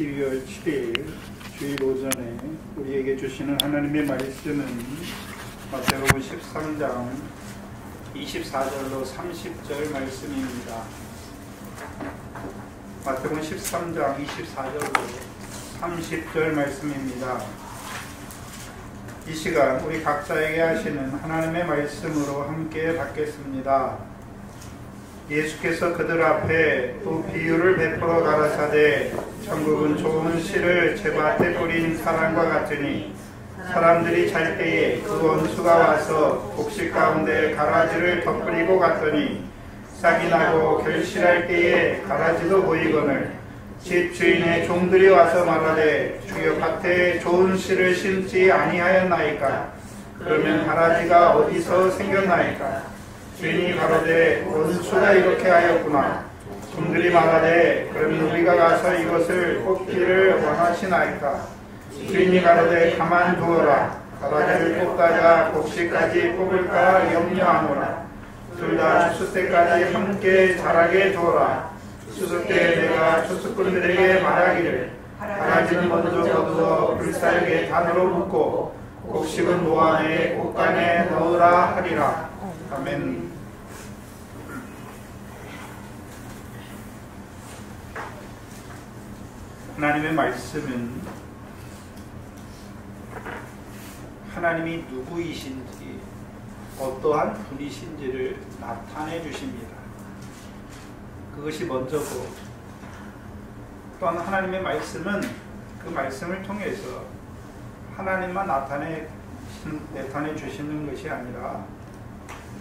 12월 7일 주일 오전에 우리에게 주시는 하나님의 말씀은 마태복음 13장 24절로 30절 말씀입니다. 마태복음 13장 24절로 30절 말씀입니다. 이 시간 우리 각자에게 하시는 하나님의 말씀으로 함께 받겠습니다. 예수께서 그들 앞에 또 비유를 베풀어 가라사대 천국은 좋은 씨를 제밭에 뿌린 사람과 같으니 사람들이 잘 때에 그 원수가 와서 곡식 가운데 가라지를 덧뿌리고 갔더니 싹이 나고 결실할 때에 가라지도 보이거늘 집 주인의 종들이 와서 말하되 주여 밭에 좋은 씨를 심지 아니하였나이까? 그러면 가라지가 어디서 생겼나이까? 주인이 가로되 원수가 이렇게 하였구나. 종들이 말하되 그러면 우리가 가서 이것을 뽑기를 원하시나이까? 주인이 가로되 가만두어라. 가라지를 뽑다가 곡식까지 뽑을까 염려하노라. 둘 다 추수 때까지 함께 자라게 두어라. 추수 때 내가 추수꾼들에게 말하기를 가라지는 먼저 거두어 불살게 단으로 묶고 곡식은 노안에 옷간에 넣으라 하리라. 아멘. 하나님의 말씀은 하나님이 누구이신지 어떠한 분이신지를 나타내 주십니다. 그것이 먼저고, 또한 하나님의 말씀은 그 말씀을 통해서 하나님만 나타내 주시는 것이 아니라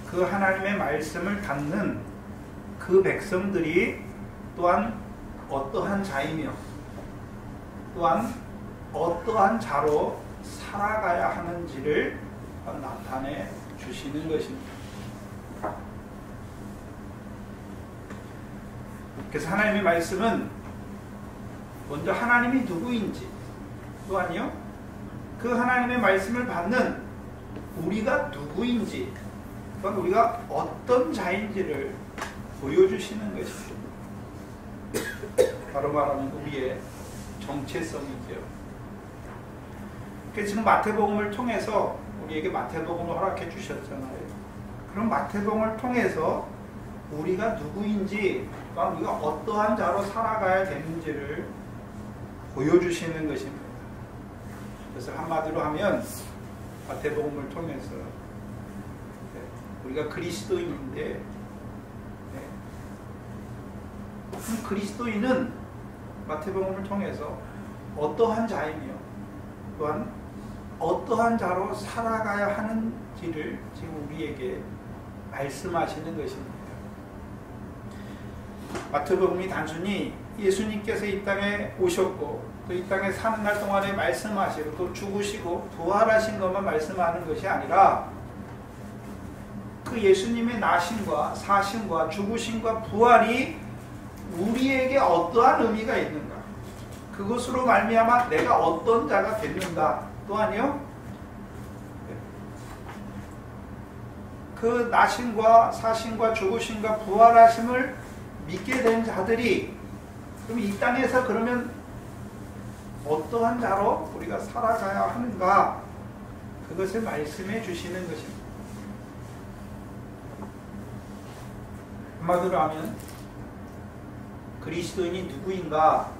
그 하나님의 말씀을 받는 그 백성들이 또한 어떠한 자이며 또한 어떠한 자로 살아가야 하는지를 나타내 주시는 것입니다. 그래서 하나님의 말씀은 먼저 하나님이 누구인지, 또한요 그 하나님의 말씀을 받는 우리가 누구인지, 또한 우리가 어떤 자인지를 보여주시는 것입니다. 바로 말하면 우리의 정체성이죠. 그래서 지금 마태복음을 통해서 우리에게 마태복음을 허락해 주셨잖아요. 그럼 마태복음을 통해서 우리가 누구인지, 또한 우리가 어떠한 자로 살아가야 되는지를 보여주시는 것입니다. 그래서 한마디로 하면 마태복음을 통해서 우리가 그리스도인인데, 그럼 그리스도인은 마태복음을 통해서 어떠한 자이며 또한 어떠한 자로 살아가야 하는지를 지금 우리에게 말씀하시는 것입니다. 마태복음이 단순히 예수님께서 이 땅에 오셨고 또 이 땅에 사는 날 동안에 말씀하시고 또 죽으시고 부활하신 것만 말씀하는 것이 아니라 그 예수님의 나심과 사심과 죽으심과 부활이 우리에게 어떠한 의미가 있는가, 그것으로 말미암아 내가 어떤 자가 됐는가, 또한요 그 나심과 사심과 죽으심과 부활하심을 믿게 된 자들이 그럼 이 땅에서 그러면 어떠한 자로 우리가 살아가야 하는가, 그것을 말씀해 주시는 것입니다. 한마디로 하면 그리스도인이 누구인가,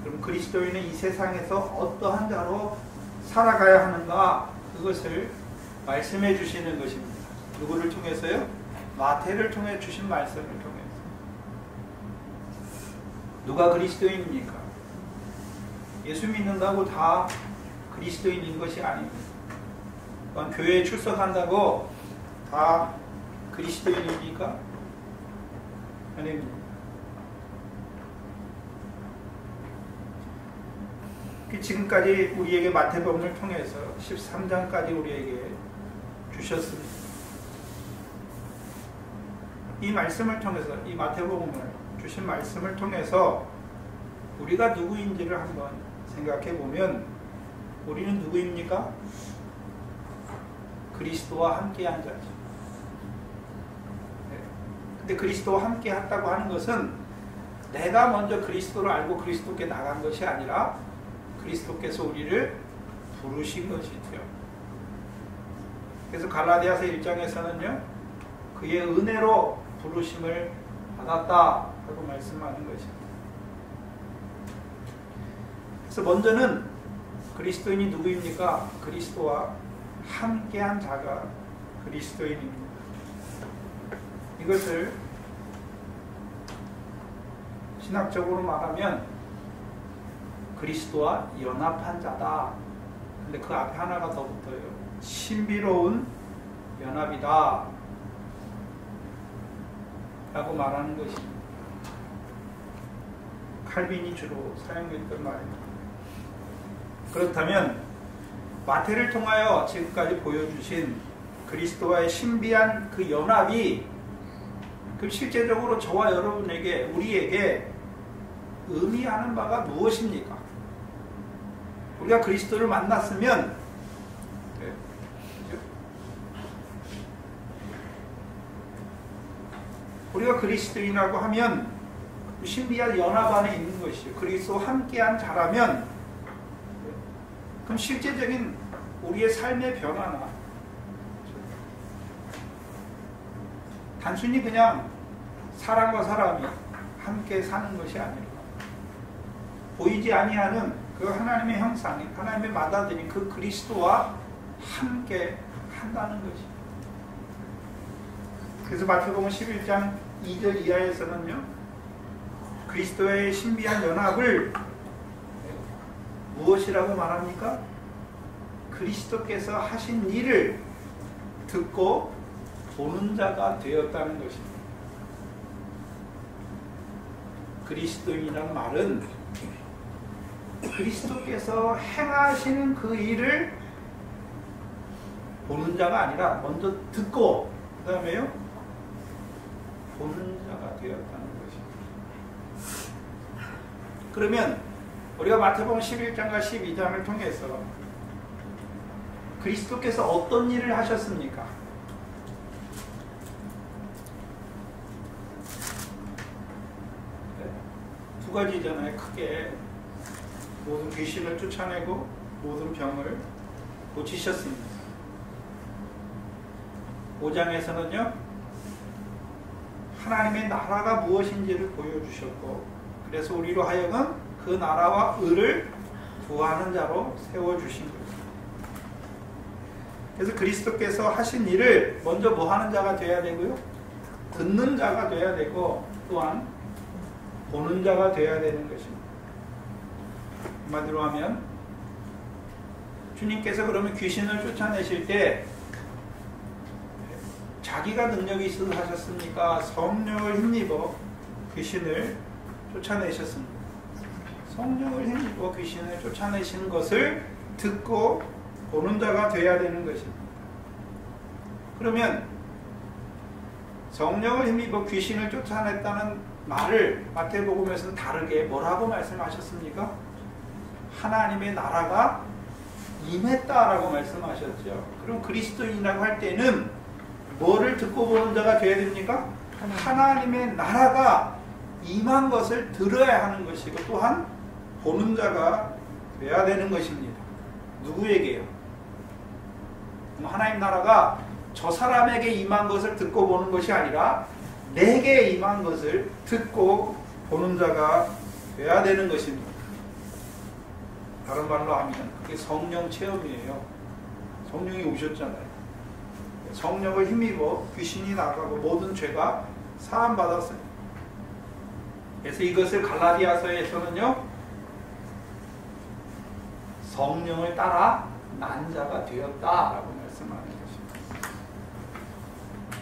그럼 그리스도인은 이 세상에서 어떠한 자로 살아가야 하는가, 그것을 말씀해 주시는 것입니다. 누구를 통해서요? 마태를 통해 주신 말씀을 통해서. 누가 그리스도인입니까? 예수 믿는다고 다 그리스도인인 것이 아닙니다. 또한 교회에 출석한다고 다 그리스도인입니까? 아닙니다. 지금까지 우리에게 마태복음을 통해서 13장까지 우리에게 주셨습니다. 이 말씀을 통해서, 이 마태복음을 주신 말씀을 통해서 우리가 누구인지를 한번 생각해 보면, 우리는 누구입니까? 그리스도와 함께한 자죠. 근데 그리스도와 함께 했다고 하는 것은 내가 먼저 그리스도를 알고 그리스도께 나간 것이 아니라 그리스도께서 우리를 부르신 것이죠. 그래서 갈라디아서 1장에서는요, 그의 은혜로 부르심을 받았다 하고 말씀하는 것입니다. 그래서 먼저는 그리스도인이 누구입니까? 그리스도와 함께한 자가 그리스도인입니다. 이것을 신학적으로 말하면 그리스도와 연합한 자다. 근데 그 앞에 하나가 더 붙어요. 신비로운 연합이다 라고 말하는 것입니다. 칼빈이 주로 사용했던 말입니다. 그렇다면 마태를 통하여 지금까지 보여주신 그리스도와의 신비한 그 연합이 그 실제적으로 저와 여러분에게, 우리에게 의미하는 바가 무엇입니까? 우리가 그리스도를 만났으면 우리가 그리스도인이라고 하면 신비한 연합 안에 있는 것이죠. 그리스도와 함께한 자라면 그럼 실제적인 우리의 삶의 변화나 단순히 그냥 사람과 사람이 함께 사는 것이 아니라 보이지 아니하는 그 하나님의 형상, 하나님의 맏아들인 그 그리스도와 함께 한다는 것입니다. 그래서 마태복음 11장 2절 이하에서는요, 그리스도의 신비한 연합을 무엇이라고 말합니까? 그리스도께서 하신 일을 듣고 보는 자가 되었다는 것입니다. 그리스도인이라는 말은 그리스도께서 행하시는 그 일을 보는 자가 아니라 먼저 듣고 그 다음에요 보는 자가 되었다는 것입니다. 그러면 우리가 마태복음 11장과 12장을 통해서 그리스도께서 어떤 일을 하셨습니까? 두 가지잖아요. 크게 모든 귀신을 쫓아내고 모든 병을 고치셨습니다. 5장에서는요, 하나님의 나라가 무엇인지를 보여주셨고, 그래서 우리로 하여금 그 나라와 의를 구하는 자로 세워주신 거예요. 그래서 그리스도께서 하신 일을 먼저 뭐 하는 자가 되어야 되고요, 듣는 자가 되어야 되고, 또한 보는 자가 되어야 되는 것입니다. 한마디로 하면 주님께서 그러면 귀신을 쫓아내실 때 자기가 능력이 있어서 하셨습니까? 성령을 힘입어 귀신을 쫓아내셨습니다. 성령을 힘입어 귀신을 쫓아내시는 것을 듣고 보는 자가 되어야 되는 것입니다. 그러면 성령을 힘입어 귀신을 쫓아냈다는 말을 마태복음에서는 다르게 뭐라고 말씀하셨습니까? 하나님의 나라가 임했다라고 말씀하셨죠. 그럼 그리스도인이라고 할 때는 뭐를 듣고 보는 자가 되어야 됩니까? 하나님의 나라가 임한 것을 들어야 하는 것이고, 또한 보는 자가 되어야 되는 것입니다. 누구에게요? 하나님 나라가 저 사람에게 임한 것을 듣고 보는 것이 아니라 내게 임한 것을 듣고 보는 자가 되어야 되는 것입니다. 다른 말로 하면 그게 성령 체험이에요. 성령이 오셨잖아요. 성령을 힘입어 귀신이 나가고 모든 죄가 사함받았어요. 그래서 이것을 갈라디아서에서는요, 성령을 따라 난 자가 되었다라고 말씀하는 것입니다.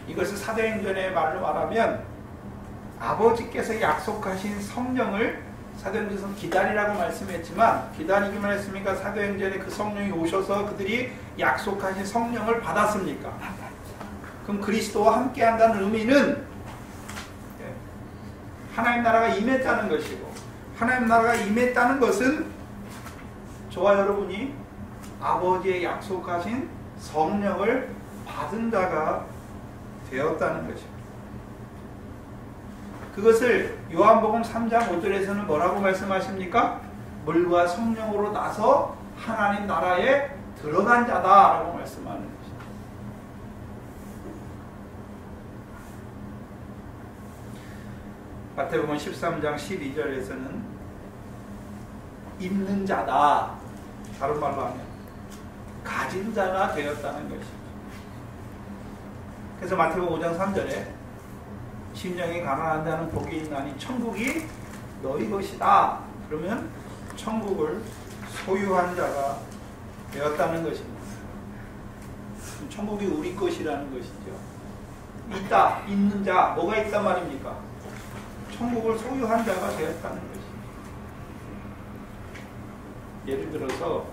이것을 사도행전의 말로 말하면 아버지께서 약속하신 성령을 사도행전에서 기다리라고 말씀했지만, 기다리기만 했습니까? 사도행전에 그 성령이 오셔서 그들이 약속하신 성령을 받았습니까? 그럼 그리스도와 함께 한다는 의미는 하나님 나라가 임했다는 것이고, 하나님 나라가 임했다는 것은 저와 여러분이 아버지의 약속하신 성령을 받은 자가 되었다는 것입니다. 그것을 요한복음 3장 5절에서는 뭐라고 말씀하십니까? 물과 성령으로 나서 하나님 나라에 들어간 자다라고 말씀하는 것입니다. 마태복음 13장 12절에서는 있는 자다, 다른 말로 하면 가진 자가 되었다는 것입니다. 그래서 마태복음 5장 3절에 심령이 가난한 자는 복이 있나니 천국이 너희 것이다. 그러면 천국을 소유한 자가 되었다는 것입니다. 천국이 우리 것이라는 것이죠. 있다, 있는 자, 뭐가 있단 말입니까? 천국을 소유한 자가 되었다는 것입니다. 예를 들어서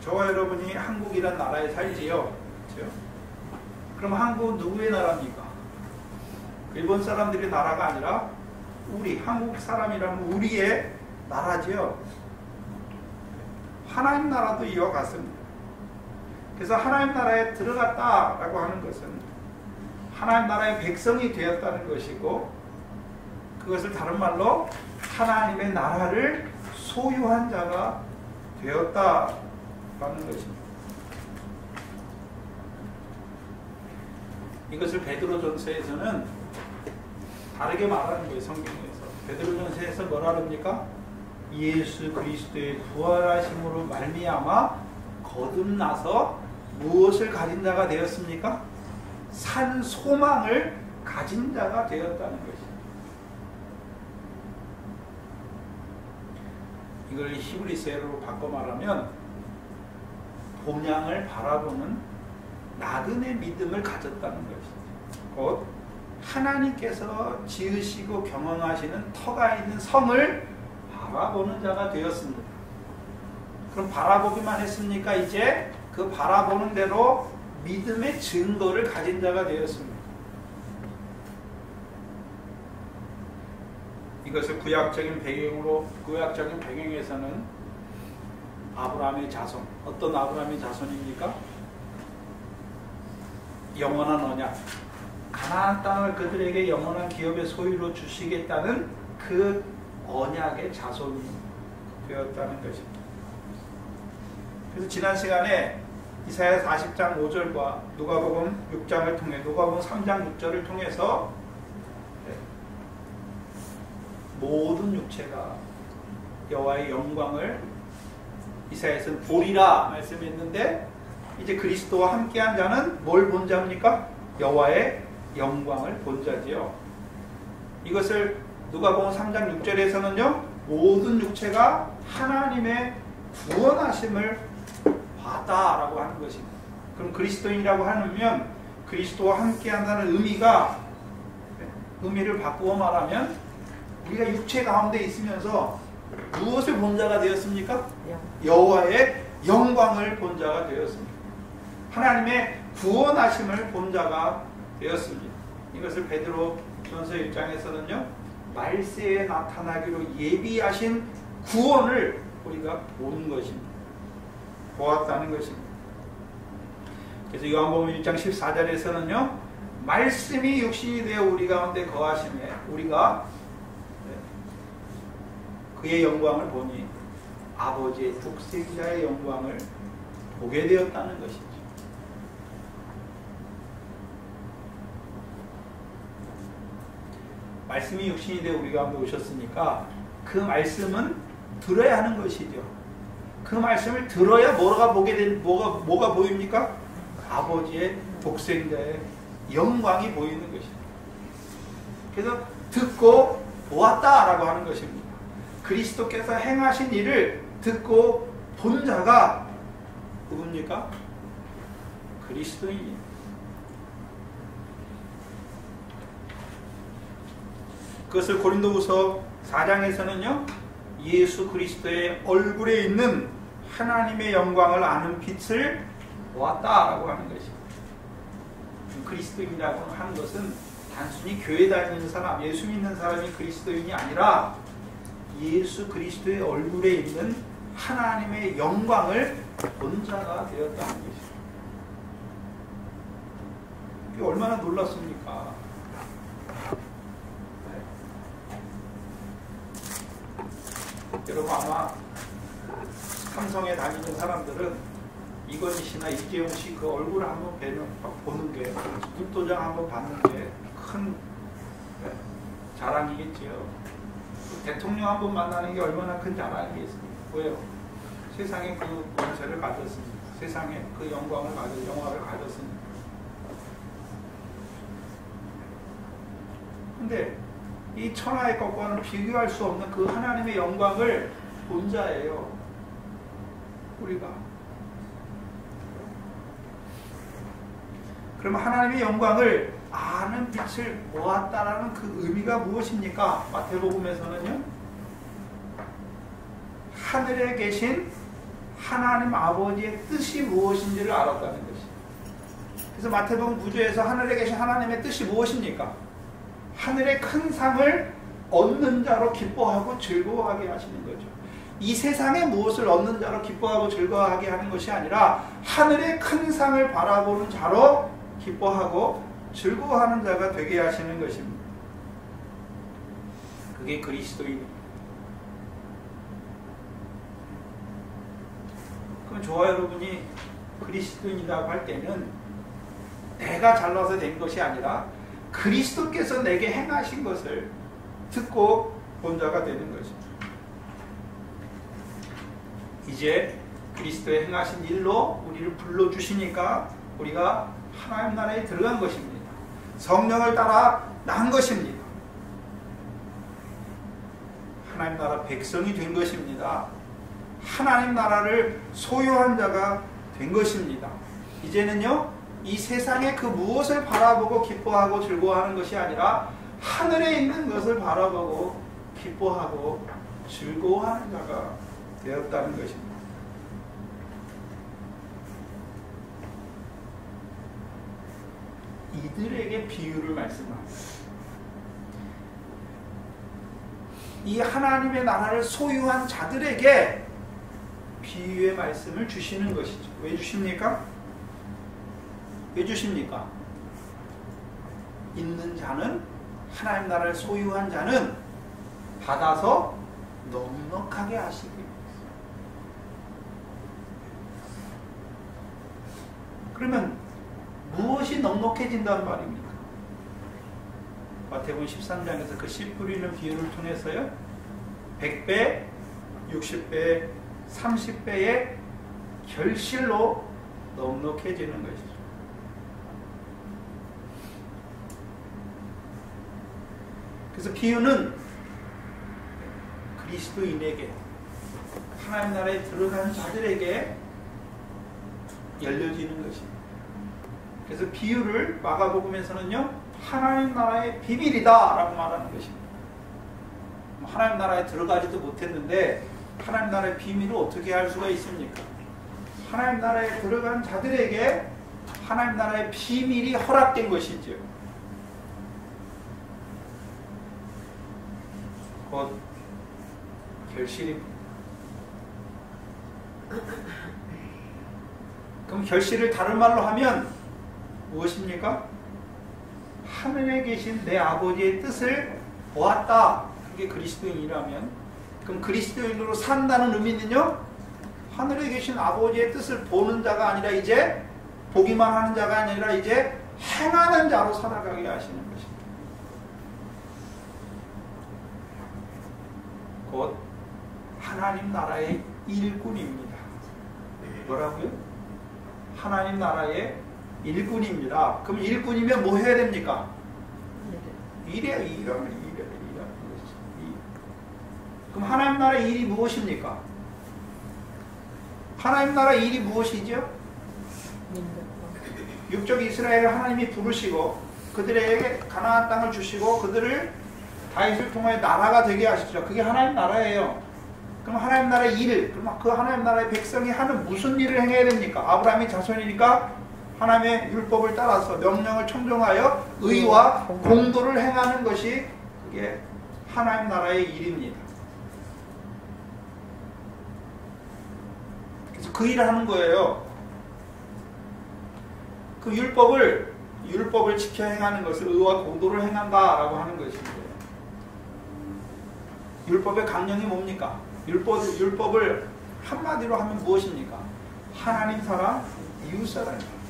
저와 여러분이 한국이란 나라에 살지요. 그렇죠? 그럼 한국은 누구의 나라입니까? 일본 사람들의 나라가 아니라 우리 한국 사람이라면 우리의 나라지요. 하나님 나라도 이와 같습니다. 그래서 하나님 나라에 들어갔다라고 하는 것은 하나님 나라의 백성이 되었다는 것이고, 그것을 다른 말로 하나님의 나라를 소유한 자가 되었다라는 것입니다. 이것을 베드로전서에서는 다르게 말하는 거예요. 성경에서 베드로전서에서 뭐라 그럽니까? 예수 그리스도의 부활하심으로 말미암아 거듭나서 무엇을 가진 자가 되었습니까? 산 소망을 가진 자가 되었다는 것입니다. 이걸 히브리서로 바꿔 말하면 본향을 바라보는 나그네 믿음을 가졌다는 것이죠. 곧 하나님께서 지으시고 경영하시는 터가 있는 성을 바라보는 자가 되었습니다. 그럼 바라보기만 했습니까? 이제 그 바라보는 대로 믿음의 증거를 가진 자가 되었습니다. 이것을 구약적인 배경에서는 아브라함의 자손, 어떤 아브라함의 자손입니까? 영원한 언약, 가나안 땅을 그들에게 영원한 기업의 소유로 주시겠다는 그 언약의 자손이 되었다는 것입니다. 그래서 지난 시간에 이사야 40장 5절과 누가복음 6장을 통해 누가복음 3장 6절을 통해서 모든 육체가 여호와의 영광을 이사야에서는 보리라 말씀했는데, 이제 그리스도와 함께한 자는 뭘 본 자입니까? 여호와의 영광을 본 자지요. 이것을 누가복음 3장 6절에서는요, 모든 육체가 하나님의 구원하심을 봤다라고 하는 것입니다. 그럼 그리스도인이라고 하면 그리스도와 함께한다는 의미를 바꾸어 말하면 우리가 육체 가운데 있으면서 무엇을 본 자가 되었습니까? 여호와의 영광을 본 자가 되었습니다. 하나님의 구원하심을 본 자가 되었습니다. 이것을 베드로전서 1장에서는요, 말세에 나타나기로 예비하신 구원을 우리가 본 것입니다. 보았다는 것입니다. 그래서 요한복음 1장 14절에서는요, 말씀이 육신이 되어 우리 가운데 거하심에 우리가 그의 영광을 보니 아버지의 독생자의 영광을 보게 되었다는 것이죠. 말씀이 육신이 되어 우리 가운데 오셨으니까 그 말씀은 들어야 하는 것이죠. 그 말씀을 들어야 뭐가 보입니까? 아버지의 독생자의 영광이 보이는 것입니다. 그래서 듣고 보았다라고 하는 것입니다. 그리스도께서 행하신 일을 듣고 본 자가 누굽니까? 그리스도인입니다. 그것을 고린도후서 4장에서는요, 예수 그리스도의 얼굴에 있는 하나님의 영광을 아는 빛을 보았다라고 하는 것입니다. 그리스도인이라고 하는 것은 단순히 교회 다니는 사람, 예수 믿는 사람이 그리스도인이 아니라 예수 그리스도의 얼굴에 있는 하나님의 영광을 본 자가 되었다는 것입니다. 이게 얼마나 놀랍습니까? 여러분 아마 삼성에 다니는 사람들은 이건희 씨나 이재용 씨 그 얼굴을 한번 보는 게, 입도장 한번 받는 게 큰 자랑이겠지요. 대통령 한번 만나는 게 얼마나 큰 자랑이겠습니까? 왜요? 세상에 그 권세를 가졌습니다. 세상에 그 영광을 영화를 가졌습니다. 근데 이 천하의 것과는 비교할 수 없는 그 하나님의 영광을 본 자예요. 우리가. 그러면 하나님의 영광을 아는 빛을 보았다라는 그 의미가 무엇입니까? 마태복음에서는요, 하늘에 계신 하나님 아버지의 뜻이 무엇인지를 알았다는 것이. 그래서 마태복음 9조에서 하늘에 계신 하나님의 뜻이 무엇입니까? 하늘의 큰 상을 얻는 자로 기뻐하고 즐거워하게 하시는 거죠. 이 세상에 무엇을 얻는 자로 기뻐하고 즐거워하게 하는 것이 아니라 하늘의 큰 상을 바라보는 자로 기뻐하고 즐거워하는 자가 되게 하시는 것입니다. 그게 그리스도인입니다. 그럼 저와 여러분이 그리스도인이라고 할 때는 내가 잘나서 된 것이 아니라 그리스도께서 내게 행하신 것을 듣고 본 자가 되는 것입니다. 이제 그리스도의 행하신 일로 우리를 불러주시니까 우리가 하나님 나라에 들어간 것입니다. 성령을 따라 난 것입니다. 하나님 나라 백성이 된 것입니다. 하나님 나라를 소유한 자가 된 것입니다. 이제는요, 이 세상의 그 무엇을 바라보고 기뻐하고 즐거워하는 것이 아니라 하늘에 있는 것을 바라보고 기뻐하고 즐거워하는 자가 되었다는 것입니다. 이들에게 비유를 말씀합니다. 이 하나님의 나라를 소유한 자들에게 비유의 말씀을 주시는 것이죠. 왜 주십니까? 왜 주십니까? 있는 자는, 하나님 나라를 소유한 자는 받아서 넉넉하게 하시기 위해서. 그러면 무엇이 넉넉해진다는 말입니까? 마태복음 13장에서 그 씨 뿌리는 비유를 통해서요, 100배, 60배, 30배의 결실로 넉넉해지는 것이죠. 그래서 비유는 그리스도인에게, 하나님 나라에 들어간 자들에게 열려지는 것입니다. 그래서 비유를 마가복음에서는요, 하나님 나라의 비밀이다 라고 말하는 것입니다. 하나님 나라에 들어가지도 못했는데 하나님 나라의 비밀을 어떻게 알 수가 있습니까? 하나님 나라에 들어간 자들에게 하나님 나라의 비밀이 허락된 것이죠. 곧 결실입니다. 그럼 결실을 다른 말로 하면 무엇입니까? 하늘에 계신 내 아버지의 뜻을 보았다. 그게 그리스도인이라면, 그럼 그리스도인으로 산다는 의미는요, 하늘에 계신 아버지의 뜻을 보는 자가 아니라 이제 보기만 하는 자가 아니라 이제 행하는 자로 살아가게 하시는 것입니다. 곧 하나님 나라의 일꾼입니다. 뭐라고요? 하나님 나라의 일꾼입니다. 그럼 일꾼이면 뭐 해야 됩니까? 일해요. 그럼 하나님 나라의 일이 무엇입니까? 하나님 나라의 일이 무엇이죠? 육적 이스라엘을 하나님이 부르시고 그들에게 가나안 땅을 주시고 그들을 다윗을 통하여 나라가 되게 하시죠. 그게 하나님 나라예요. 그럼 하나님 나라의 일, 그럼 그 하나님 나라의 백성이 하는 무슨 일을 행해야 됩니까? 아브라함의 자손이니까 하나님의 율법을 따라서 명령을 청종하여 의와 공도를 행하는 것이 그게 하나님 나라의 일입니다. 그래서 그 일을 하는 거예요. 그 율법을 지켜 행하는 것을 의와 공도를 행한다라고 하는 것입니다. 율법의 강령이 뭡니까? 율법을 한마디로 하면 무엇입니까? 하나님 사랑, 이웃 사랑입니다.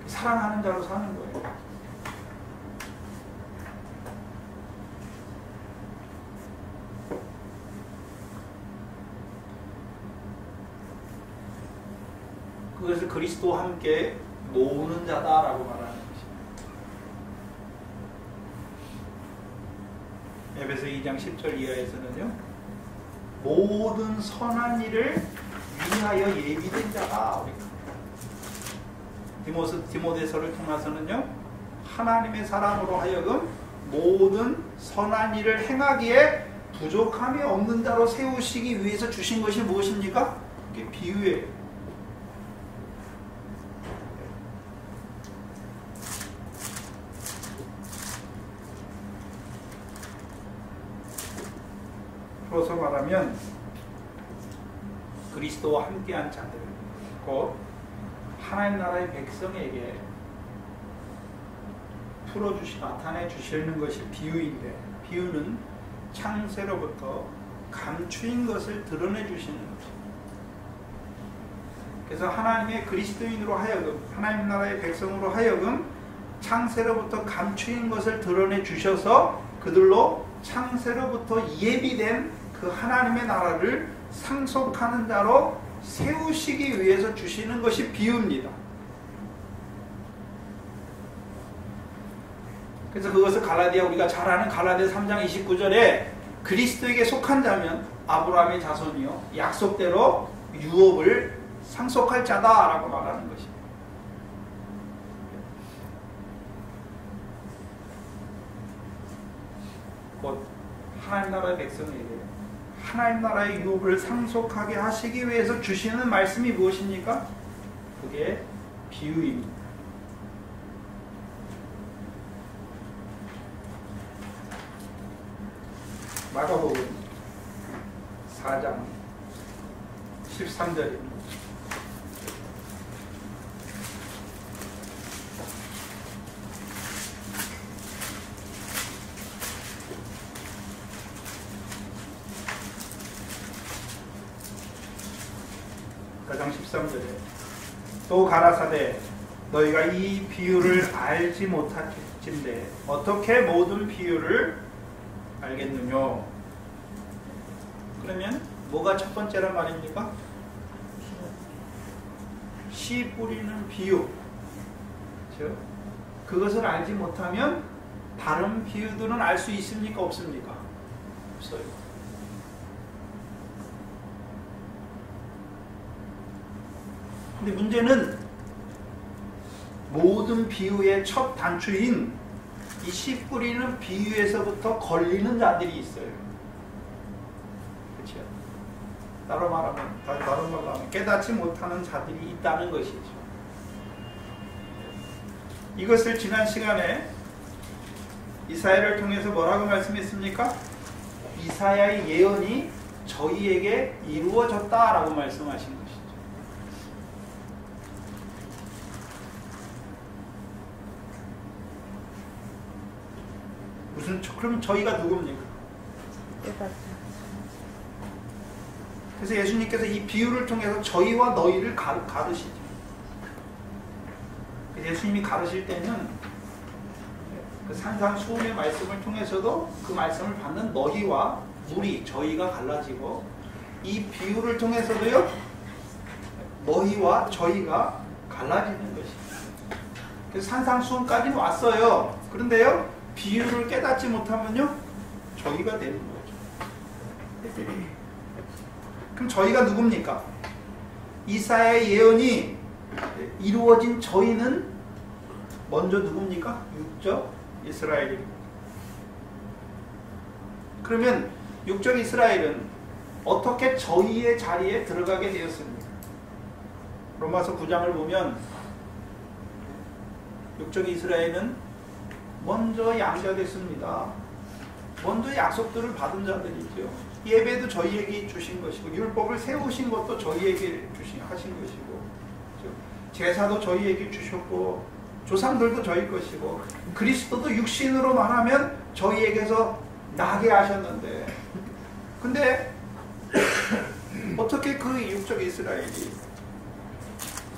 사랑하는 자로 사는 거예요. 그것을 그리스도와 함께 모으는 자다라고 말하는 것입니다. 에베소 2장 10절 이하에서는요, 모든 선한 일을 위하여 예비된 자다. 디모데서를 통해서는요, 하나님의 사람으로 하여금 모든 선한 일을 행하기에 부족함이 없는 자로 세우시기 위해서 주신 것이 무엇입니까? 그게 비유예요. 풀어서 말하면 그리스도와 함께한 자들, 곧 하나님 나라의 백성에게 나타내 주시는 것이 비유인데, 비유는 창세로부터 감추인 것을 드러내 주시는 것입니다. 그래서 하나님의 그리스도인으로 하여금, 하나님 나라의 백성으로 하여금 창세로부터 감추인 것을 드러내 주셔서 그들로 창세로부터 예비된 그 하나님의 나라를 상속하는 자로 세우시기 위해서 주시는 것이 비유입니다. 그래서 그것을 우리가 잘 아는 갈라디아 3장 29절에 그리스도에게 속한 자면 아브라함의 자손이요 약속대로 유업을 상속할 자다라고 말하는 것입니다. 곧 하나님 나라의 백성에게 하나님 나라의 유업을 상속하게 하시기 위해서 주시는 말씀이 무엇입니까? 그게 비유입니다. 마가복음 4장 13절입니다. 가장 13절에 또 가라사대 너희가 이 비유를 알지 못할진대 어떻게 모든 비유를 알겠느냐. 그러면 뭐가 첫 번째란 말입니까? 씨 뿌리는 비유. 그렇죠? 그것을 알지 못하면 다른 비유들은 알 수 있습니까? 없습니까? 없어요. 근데 문제는 모든 비유의 첫 단추인 이 씨 뿌리는 비유에서부터 걸리는 자들이 있어요. 그렇죠? 다른 말로 하면 깨닫지 못하는 자들이 있다는 것이죠. 이것을 지난 시간에 이사야를 통해서 뭐라고 말씀했습니까? 이사야의 예언이 저희에게 이루어졌다라고 말씀하신 것이죠. 그럼 저희가 누굽니까? 그래서 예수님께서 이 비유를 통해서 저희와 너희를 가르시죠. 예수님이 가르실 때는 그 산상수훈의 말씀을 통해서도 그 말씀을 받는 너희와 우리, 저희가 갈라지고 이 비유를 통해서도요 너희와 저희가 갈라지는 것입니다. 그래서 산상수훈까지는 왔어요. 그런데요 비유를 깨닫지 못하면요 저희가 되는 거죠. 그럼 저희가 누굽니까? 이사야의 예언이 이루어진 저희는 먼저 누굽니까? 육적 이스라엘입니다. 그러면 육적 이스라엘은 어떻게 저희의 자리에 들어가게 되었습니까? 로마서 9장을 보면 육적 이스라엘은 먼저 양자됐습니다. 먼저 약속들을 받은 자들이죠. 예배도 저희에게 주신 것이고 율법을 세우신 것도 저희에게 하신 것이고, 그렇죠? 제사도 저희에게 주셨고 조상들도 저희 것이고 그리스도도 육신으로 말하면 저희에게서 나게 하셨는데 근데 어떻게 그 육적 이스라엘이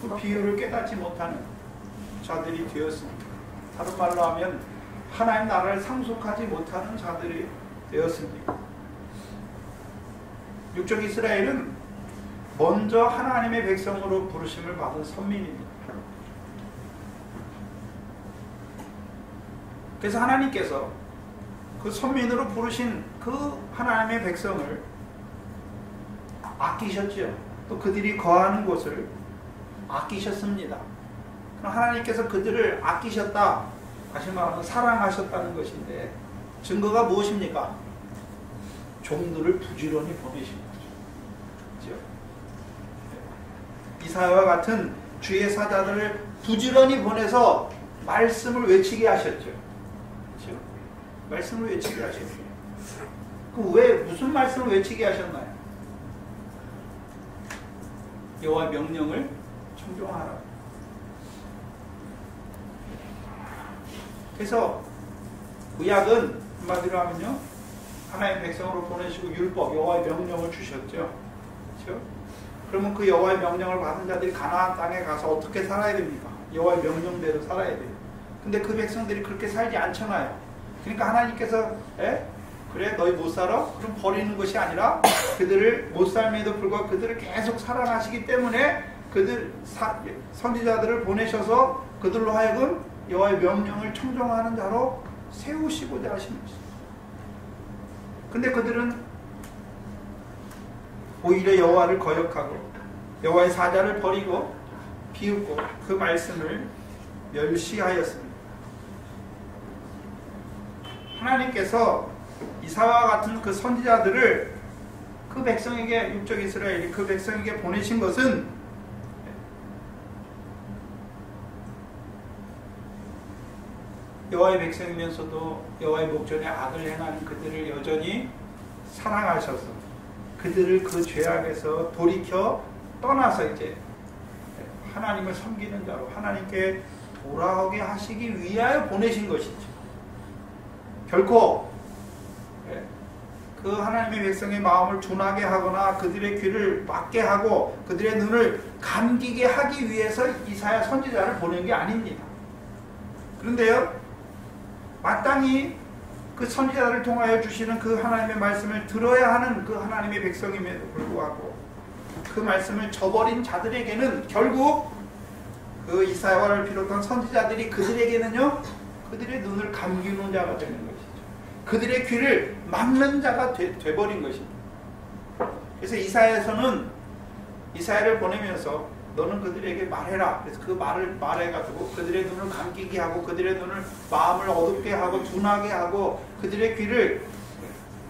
그 비유를 깨닫지 못하는 자들이 되었습니까? 다른 말로 하면 하나님 나라를 상속하지 못하는 자들이 되었습니다. 육적 이스라엘은 먼저 하나님의 백성으로 부르심을 받은 선민입니다. 그래서 하나님께서 그 선민으로 부르신 그 하나님의 백성을 아끼셨죠. 또 그들이 거하는 곳을 아끼셨습니다. 그럼 하나님께서 그들을 아끼셨다, 다시 말하면 사랑하셨다는 것인데 증거가 무엇입니까? 종들을 부지런히 보내신 거죠. 그렇죠? 이사야와 같은 주의 사자들을 부지런히 보내서 말씀을 외치게 하셨죠. 그렇죠? 말씀을 외치게 하셨죠. 그 왜 무슨 말씀을 외치게 하셨나요? 여호와의 명령을 청종하라. 그래서 구약은 한마디로 하면요, 하나님의 백성으로 보내시고 율법, 여호와의 명령을 주셨죠. 그렇죠? 그러면 그 여호와의 명령을 받은 자들이 가나안 땅에 가서 어떻게 살아야 됩니까? 여호와의 명령대로 살아야 돼요. 근데 그 백성들이 그렇게 살지 않잖아요. 그러니까 하나님께서 그래 너희 못 살아? 그럼 버리는 것이 아니라 그들을 못 삶에도 불구하고 그들을 계속 사랑하시기 때문에 그들 선지자들을 보내셔서 그들로 하여금 여호와의 명령을 청종하는 자로 세우시고자 하시는 것입니다. 근데 그들은 오히려 여호와를 거역하고 여호와의 사자를 버리고 비웃고 그 말씀을 멸시하였습니다. 하나님께서 이사와 같은 그 선지자들을 그 백성에게, 육적 이스라엘이 그 백성에게 보내신 것은 여호와의 백성이면서도 여호와의 목전에 악을 행하는 그들을 여전히 사랑하셔서 그들을 그 죄악에서 돌이켜 떠나서 이제 하나님을 섬기는 자로 하나님께 돌아오게 하시기 위하여 보내신 것이죠. 결코 그 하나님의 백성의 마음을 둔하게 하거나 그들의 귀를 막게 하고 그들의 눈을 감기게 하기 위해서 이사야 선지자를 보낸 게 아닙니다. 그런데요, 마땅히 그 선지자를 통하여 주시는 그 하나님의 말씀을 들어야 하는 그 하나님의 백성임에도 불구하고 그 말씀을 저버린 자들에게는 결국 그 이사야를 비롯한 선지자들이 그들에게는요, 그들의 눈을 감기는 자가 되는 것이죠. 그들의 귀를 막는 자가 돼버린 것입니다. 그래서 이사야에서는 이사야를 보내면서 너는 그들에게 말해라. 그래서 그 말을 말해가지고 그들의 눈을 감기게 하고 그들의 눈을 마음을 어둡게 하고 둔하게 하고 그들의 귀를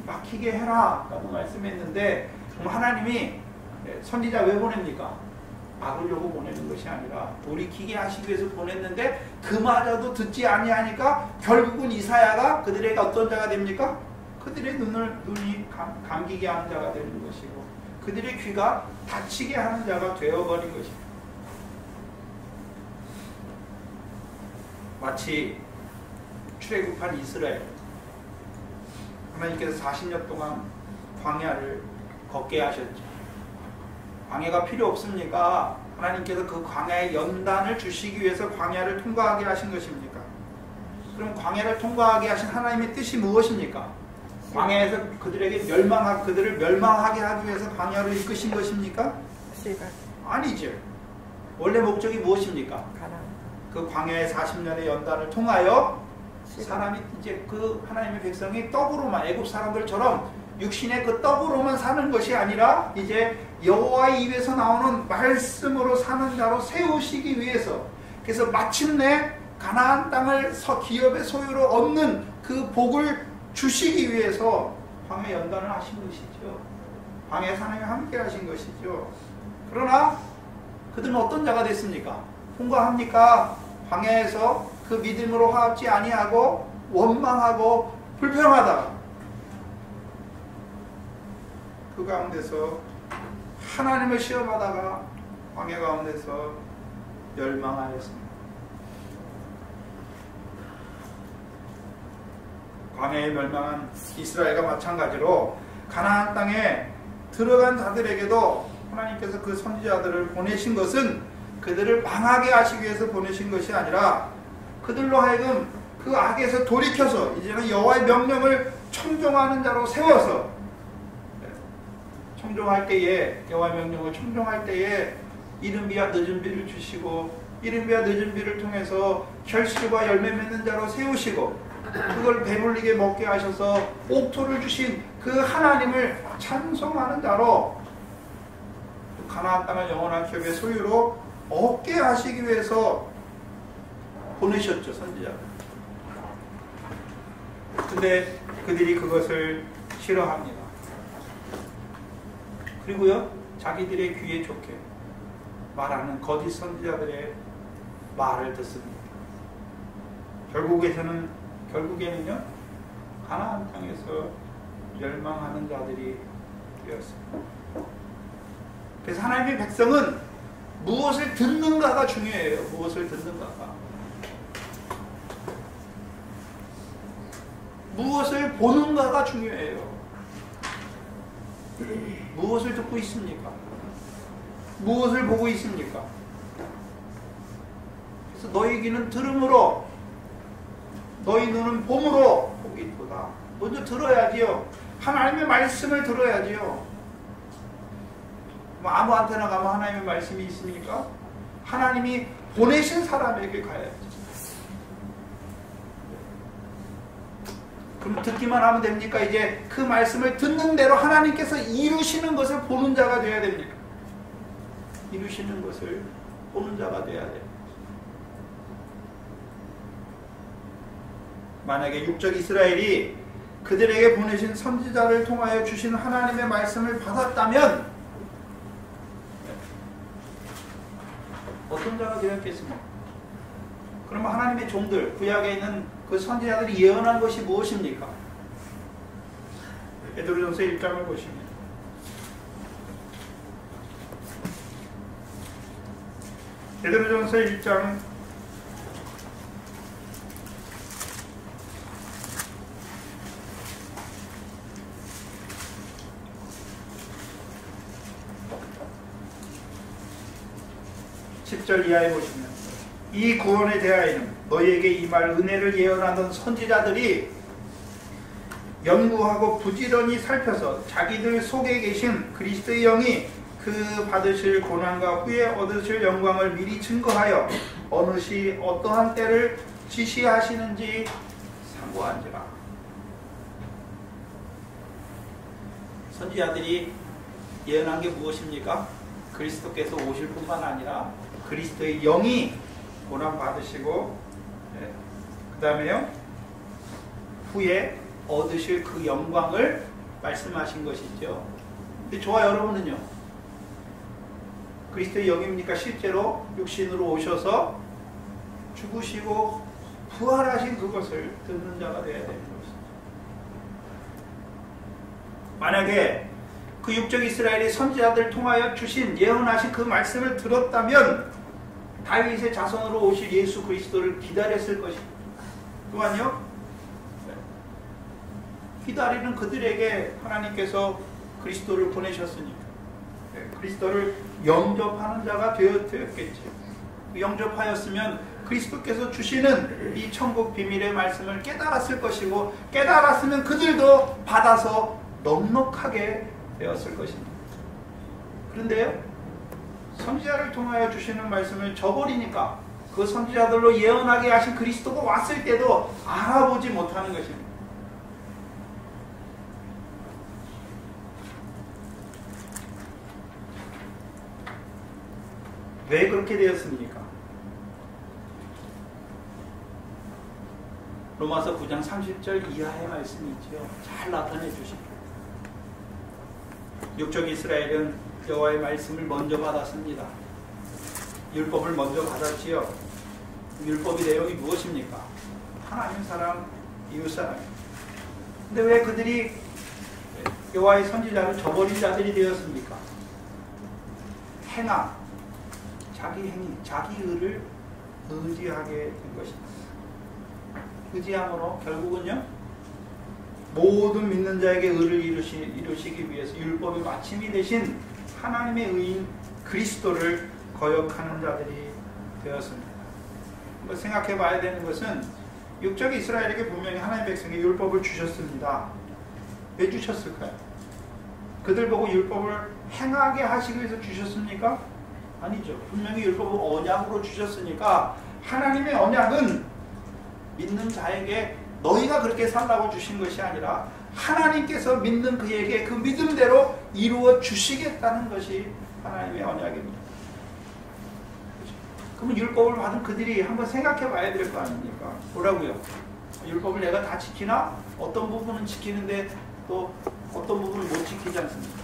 막히게 해라 라고 말씀했는데, 그럼 하나님이 선지자 왜 보냅니까? 막으려고 보내는 것이 아니라 돌이키게 하시기 위해서 보냈는데 그마저도 듣지 아니하니까 결국은 이사야가 그들에게 어떤 자가 됩니까? 그들의 눈이 감기게 하는 자가 되는 것이고 그들의 귀가 닫히게 하는 자가 되어버린 것입니다. 마치 출애굽한 이스라엘, 하나님께서 40년 동안 광야를 걷게 하셨죠. 광야가 필요 없습니까? 하나님께서 그 광야의 연단을 주시기 위해서 광야를 통과하게 하신 것입니까? 그럼 광야를 통과하게 하신 하나님의 뜻이 무엇입니까? 광야에서 그들을 멸망하게 하기 위해서 광야로 이끄신 것입니까? 아니죠. 원래 목적이 무엇입니까? 그 광야의 40년의 연단을 통하여 사람이 이제 그 하나님의 백성이 떡으로만, 애굽 사람들처럼 육신의 그 떡으로만 사는 것이 아니라 이제 여호와의 입에서 나오는 말씀으로 사는 자로 세우시기 위해서, 그래서 마침내 가나안 땅을 기업의 소유로 얻는 그 복을 주시기 위해서 광야 연단을 하신 것이죠. 광야에서 하나님이 함께 하신 것이죠. 그러나 그들은 어떤 자가 됐습니까? 통과합니까? 광야에서 그 믿음으로 화합지 아니하고 원망하고 불평하다가 그 가운데서 하나님을 시험하다가 광야 가운데서 멸망하였습니다. 광야에 멸망한 이스라엘과 마찬가지로 가나안 땅에 들어간 자들에게도 하나님께서 그 선지자들을 보내신 것은 그들을 망하게 하시기 위해서 보내신 것이 아니라 그들로 하여금 그 악에서 돌이켜서 이제는 여호와의 명령을 청종하는 자로 세워서 청종할 때에 여호와의 명령을 청종할 때에 이른 비와 늦은 비를 주시고 이른 비와 늦은 비를 통해서 결실과 열매 맺는 자로 세우시고 그걸 배불리게 먹게 하셔서 옥토를 주신 그 하나님을 찬송하는 자로 가나안 땅을 영원한 기업의 소유로 얻게 하시기 위해서 보내셨죠, 선지자를. 근데 그들이 그것을 싫어합니다. 그리고요, 자기들의 귀에 좋게 말하는 거짓 선지자들의 말을 듣습니다. 결국에는요, 가나안 땅에서 멸망하는 자들이 되었습니다. 그래서 하나님의 백성은 무엇을 듣는가가 중요해요. 무엇을 듣는가가. 무엇을 보는가가 중요해요. 무엇을 듣고 있습니까? 무엇을 보고 있습니까? 그래서 너희 귀는 들음으로 너희 눈은 봄으로 보기보다 먼저 들어야지요. 하나님의 말씀을 들어야지요. 아무한테나 가면 하나님의 말씀이 있습니까? 하나님이 보내신 사람에게 가야지. 그럼 듣기만 하면 됩니까? 이제 그 말씀을 듣는 대로 하나님께서 이루시는 것을 보는 자가 되어야 됩니까? 이루시는 것을 보는 자가 되어야 돼요. 만약에 육적 이스라엘이 그들에게 보내신 선지자를 통하여 주신 하나님의 말씀을 받았다면 어떤 자가 되었겠습니까? 그러면 하나님의 종들, 구약에 있는 그 선지자들이 예언한 것이 무엇입니까? 베드로전서 1장을 보시면 베드로전서 1장 10절 이하에 보시면 이 구원에 대하여는 너희에게 임할 은혜를 예언하던 선지자들이 연구하고 부지런히 살펴서 자기들 속에 계신 그리스도의 영이 그 받으실 고난과 후에 얻으실 영광을 미리 증거하여 어느 시 어떠한 때를 지시하시는지 상고한지라. 선지자들이 예언한 게 무엇입니까? 그리스도께서 오실 뿐만 아니라 그리스도의 영이 고난 받으시고 그 다음에요 후에 얻으실 그 영광을 말씀하신 것이죠. 근데 저와 여러분은요, 그리스도의 영입니까? 실제로 육신으로 오셔서 죽으시고 부활하신 그것을 듣는 자가 되어야 되는 것입니다. 만약에 그 육적 이스라엘이 선지자들 통하여 주신 예언하신 그 말씀을 들었다면 다윗의 자손으로 오실 예수 그리스도를 기다렸을 것입니다. 또한요, 기다리는 그들에게 하나님께서 그리스도를 보내셨으니까 그리스도를 영접하는 자가 되었겠죠. 영접하였으면 그리스도께서 주시는 이 천국 비밀의 말씀을 깨달았을 것이고, 깨달았으면 그들도 받아서 넉넉하게 되었을 것입니다. 그런데요, 선지자를 통하여 주시는 말씀을 저버리니까 그 선지자들로 예언하게 하신 그리스도가 왔을 때도 알아보지 못하는 것입니다. 왜 그렇게 되었습니까? 로마서 9장 30절 이하의 말씀이 있죠. 잘 나타내 주십시오. 육적 이스라엘은 여호와의 말씀을 먼저 받았습니다. 율법을 먼저 받았지요. 율법의 내용이 무엇입니까? 하나님 사랑, 이웃 사랑입니다. 근데 왜 그들이 여호와의 선지자를 저버린 자들이 되었습니까? 행함, 자기 행위, 자기 의를 의지하게 된 것입니다. 의지함으로 결국은요, 모든 믿는 자에게 의를 이루시기 위해서 율법의 마침이 되신 하나님의 의인 그리스도를 거역하는 자들이 되었습니다. 한번 생각해 봐야 되는 것은 육적 이스라엘에게 분명히 하나님의 백성에게 율법을 주셨습니다. 왜 주셨을까요? 그들 보고 율법을 행하게 하시기 위해서 주셨습니까? 아니죠. 분명히 율법을 언약으로 주셨으니까 하나님의 언약은 믿는 자에게 너희가 그렇게 살라고 주신 것이 아니라 하나님께서 믿는 그에게 그 믿음대로 이루어 주시겠다는 것이 하나님의 언약입니다. 그러면 율법을 받은 그들이 한번 생각해 봐야 될 거 아닙니까? 뭐라고요? 율법을 내가 다 지키나? 어떤 부분은 지키는데 또 어떤 부분은 못 지키지 않습니까?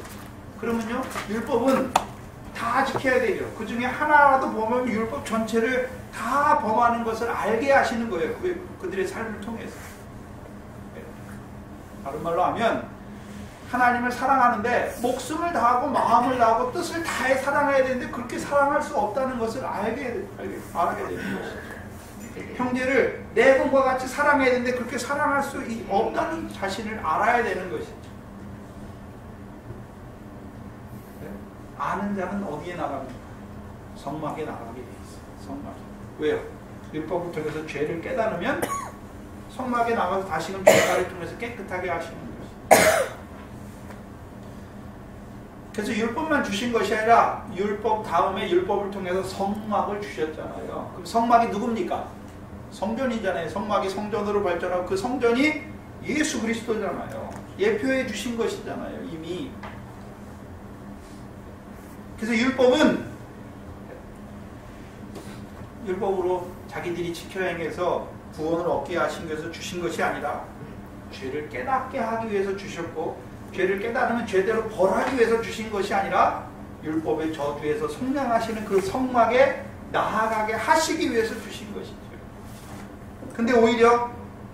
그러면요, 율법은 다 지켜야 되죠. 그 중에 하나라도 보면 율법 전체를 다 범하는 것을 알게 하시는 거예요. 그들의 삶을 통해서. 다른 말로 하면 하나님을 사랑하는데 목숨을 다하고 마음을 다하고 뜻을 다해 사랑해야 되는데 그렇게 사랑할 수 없다는 것을 알게 되는 것이죠. 형제를 내 몸과 같이 사랑해야 되는데 그렇게 사랑할 수 없다는 자신을 알아야 되는 것이죠. 아는 자는 어디에 나갑니까? 성막에 나가게 돼 있어요. 성막에. 왜요? 율법을 통해서 죄를 깨달으면 성막에 나가서 다시금 죄가를 통해서 깨끗하게 하시는 것이죠. 그래서 율법만 주신 것이 아니라 율법 다음에 율법을 통해서 성막을 주셨잖아요. 그럼 성막이 누굽니까? 성전이잖아요. 성막이 성전으로 발전하고 그 성전이 예수 그리스도잖아요. 예표해 주신 것이잖아요. 이미. 그래서 율법으로 자기들이 지켜 행해서 구원을 얻게 하신 것에서 주신 것이 아니라 죄를 깨닫게 하기 위해서 주셨고, 죄를 깨달으면 죄대로 벌하기 위해서 주신 것이 아니라 율법의 저주에서 성량하시는 그 성막에 나아가게 하시기 위해서 주신 것이죠. 근데 오히려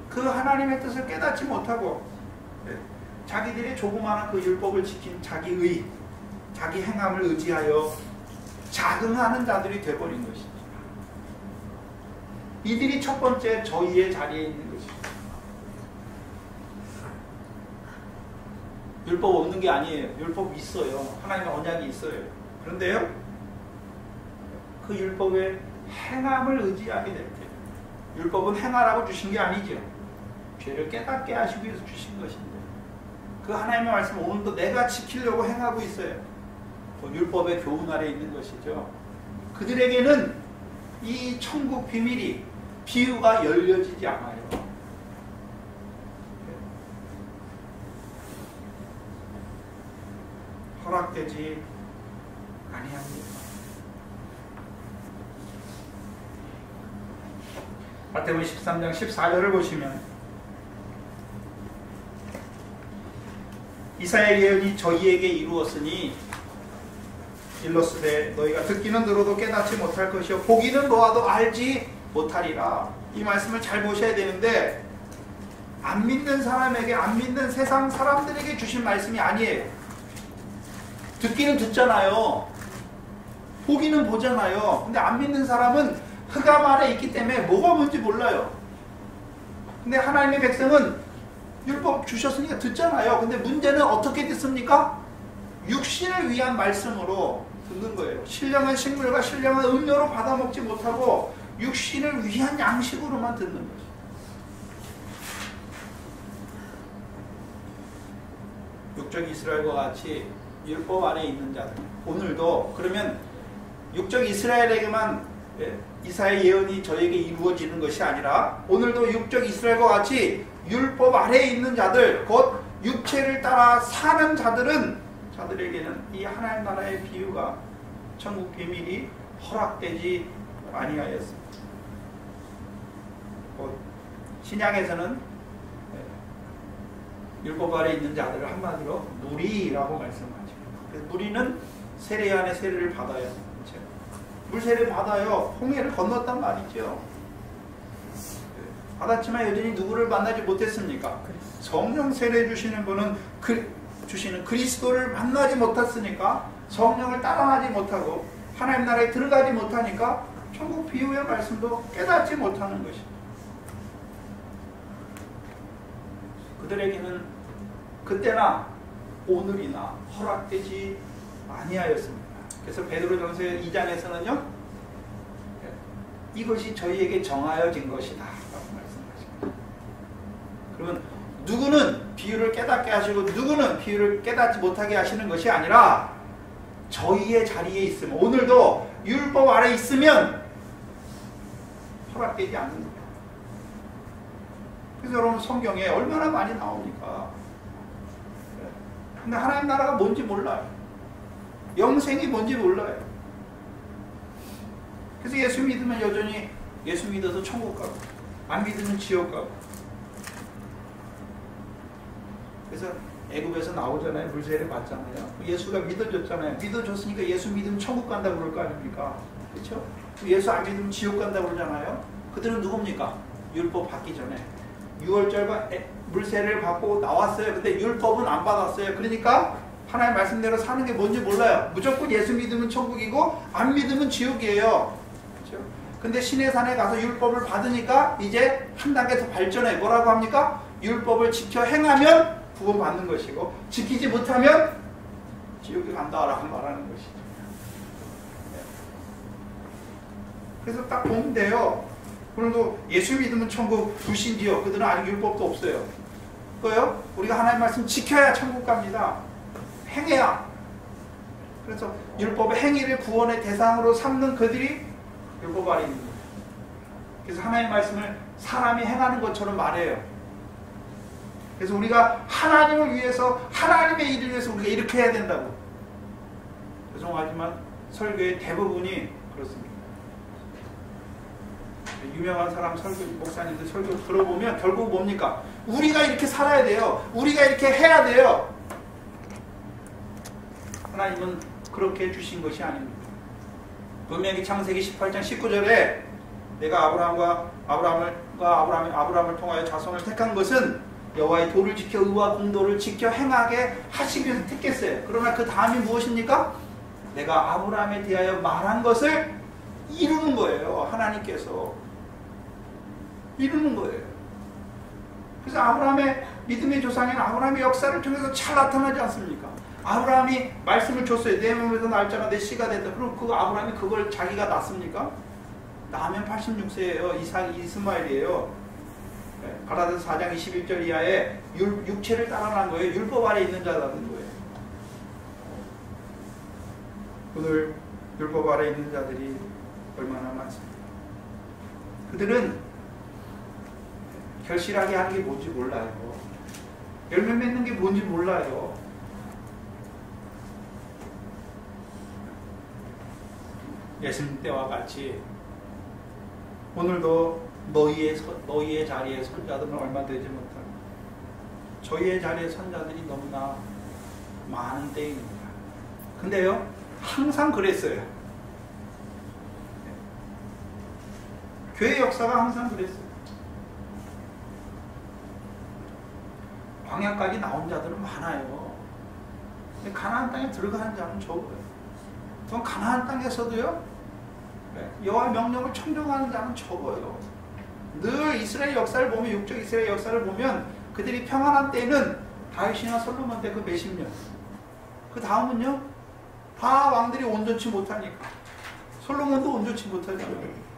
그 하나님의 뜻을 깨닫지 못하고 자기들이 조그마한 그 율법을 지킨 자기의 자기 행함을 의지하여 자긍하는 자들이 되어버린 것이죠. 이들이 첫 번째 저희의 자리에 있는 것이죠. 율법 없는 게 아니에요. 율법 있어요. 하나님의 언약이 있어요. 그런데요, 그 율법의 행함을 의지하게 될 때, 율법은 행하라고 주신 게 아니죠. 죄를 깨닫게 하시기 위해서 주신 것인데, 그 하나님의 말씀을 오늘도 내가 지키려고 행하고 있어요. 율법의 교훈 아래 있는 것이죠. 그들에게는 이 천국 비밀이, 비유가 열려지지 않아요. 허락되지 아니합니다. 마태복음 13장 14절을 보시면 이사야의 예언이 저희에게 이루었으니 일러스되 너희가 듣기는 들어도 깨닫지 못할 것이요 보기는 보아도 알지 못하리라. 이 말씀을 잘 보셔야 되는데 안 믿는 사람에게, 안 믿는 세상 사람들에게 주신 말씀이 아니에요. 듣기는 듣잖아요. 보기는 보잖아요. 근데 안 믿는 사람은 흑암 아래 있기 때문에 뭐가 뭔지 몰라요. 근데 하나님의 백성은 율법 주셨으니까 듣잖아요. 근데 문제는 어떻게 듣습니까? 육신을 위한 말씀으로 듣는 거예요. 신령한 식물과 신령한 음료로 받아먹지 못하고 육신을 위한 양식으로만 듣는 거죠. 육적 이스라엘과 같이 율법 안에 있는 자들, 오늘도 그러면 육적 이스라엘에게만 이사야의 예언이 저에게 이루어지는 것이 아니라 오늘도 육적 이스라엘과 같이 율법 아래에 있는 자들, 곧 육체를 따라 사는 자들에게는 이 하나님 나라의 비유가, 천국 비밀이 허락되지 아니하였습니다. 곧 신약에서는 율법 아래에 있는 자들을 한마디로 무리라고 말씀하죠. 무리는 세례 안에 세례를 받아요. 물세례를 받아요. 홍해를 건넜단 말이죠. 받았지만 여전히 누구를 만나지 못했습니까? 성령 세례 주시는 분은 주시는 그리스도를 만나지 못했으니까 성령을 따라하지 못하고 하나님 나라에 들어가지 못하니까 천국 비유의 말씀도 깨닫지 못하는 것이죠. 그들에게는 그때나 오늘이나 허락되지 아니하였습니다. 그래서 베드로전서 2장에서는요, 이것이 저희에게 정하여진 것이다 라고 말씀하십니다. 그러면 누구는 비유를 깨닫게 하시고 누구는 비유를 깨닫지 못하게 하시는 것이 아니라 저희의 자리에 있으면, 오늘도 율법 아래 있으면 허락되지 않는다. 그래서 여러분 성경에 얼마나 많이 나옵니까? 근데 하나님 나라가 뭔지 몰라요. 영생이 뭔지 몰라요. 그래서 예수 믿으면 여전히 예수 믿어서 천국 가고 안 믿으면 지옥 가고. 그래서 애굽에서 나오잖아요. 물세례 받잖아요. 예수가 믿어줬잖아요. 믿어줬으니까 예수 믿으면 천국 간다고 그럴 거 아닙니까? 그렇죠? 예수 안 믿으면 지옥 간다고 그러잖아요. 그들은 누굽니까? 율법 받기 전에 6월절과 물세례를 받고 나왔어요. 근데 율법은 안 받았어요. 그러니까 하나님 말씀대로 사는 게 뭔지 몰라요. 무조건 예수 믿으면 천국이고 안 믿으면 지옥이에요. 그렇죠? 근데 시내산에 가서 율법을 받으니까 이제 한 단계 더 발전해. 뭐라고 합니까? 율법을 지켜 행하면 구원받는 것이고 지키지 못하면 지옥에 간다라고 말하는 것이죠. 그래서 딱 보면 돼요. 오늘도 예수 믿으면 천국 불신지요. 그들은 아직 율법도 없어요. 그거요? 우리가 하나님 말씀 지켜야 천국 갑니다. 행해야. 그래서 율법의 행위를 구원의 대상으로 삼는 그들이 율법 아래 있는 거예요. 그래서 하나님 말씀을 사람이 행하는 것처럼 말해요. 그래서 우리가 하나님을 위해서, 하나님의 일을 위해서 우리가 이렇게 해야 된다고. 죄송하지만 설교의 대부분이 그렇습니다. 유명한 사람 설교, 목사님들 설교 들어보면 결국 뭡니까? 우리가 이렇게 살아야 돼요. 우리가 이렇게 해야 돼요. 하나님은 그렇게 주신 것이 아닙니다. 분명히 창세기 18장 19절에 내가 아브라함을 통하여 자손을 택한 것은 여호와의 도를 지켜 의와 공도를 지켜 행하게 하시기 위해서 택했어요. 그러나 그 다음이 무엇입니까? 내가 아브라함에 대하여 말한 것을 이루는 거예요. 하나님께서 이루는 거예요. 그래서 아브라함의 믿음의 조상인 아브라함의 역사를 통해서 잘 나타나지 않습니까? 아브라함이 말씀을 줬어요. 내 몸에서 날짜가 내 씨가 된다. 그럼 그 아브라함이 그걸 자기가 낳습니까? 낳으면 86세예요. 이스마엘이에요. 갈라디아서 4장 21절 이하에 육체를 따라난 거예요. 율법 아래 있는 자라는 거예요. 오늘 율법 아래 있는 자들이 얼마나 많습니까? 그들은 결실하게 하는 게 뭔지 몰라요. 열매 맺는 게 뭔지 몰라요. 예수님 때와 같이 오늘도 너희의 자리에 선 자들은 얼마 되지 못하고 저희의 자리에 선 자들이 너무나 많은 때입니다. 근데요, 항상 그랬어요. 교회 역사가 항상 그랬어요. 광야까지 나온 자들은 많아요. 근데 가나안 땅에 들어가는 자는 적어요. 그럼 가나안 땅에서도요, 여호와의 명령을 청종하는 자는 적어요. 늘 이스라엘 역사를 보면, 육적 이스라엘 역사를 보면 그들이 평안한 때는 다윗이나 솔로몬 때 그 몇십 년, 그 다음은요 다 왕들이 온전치 못하니까 솔로몬도 온전치 못하잖아요.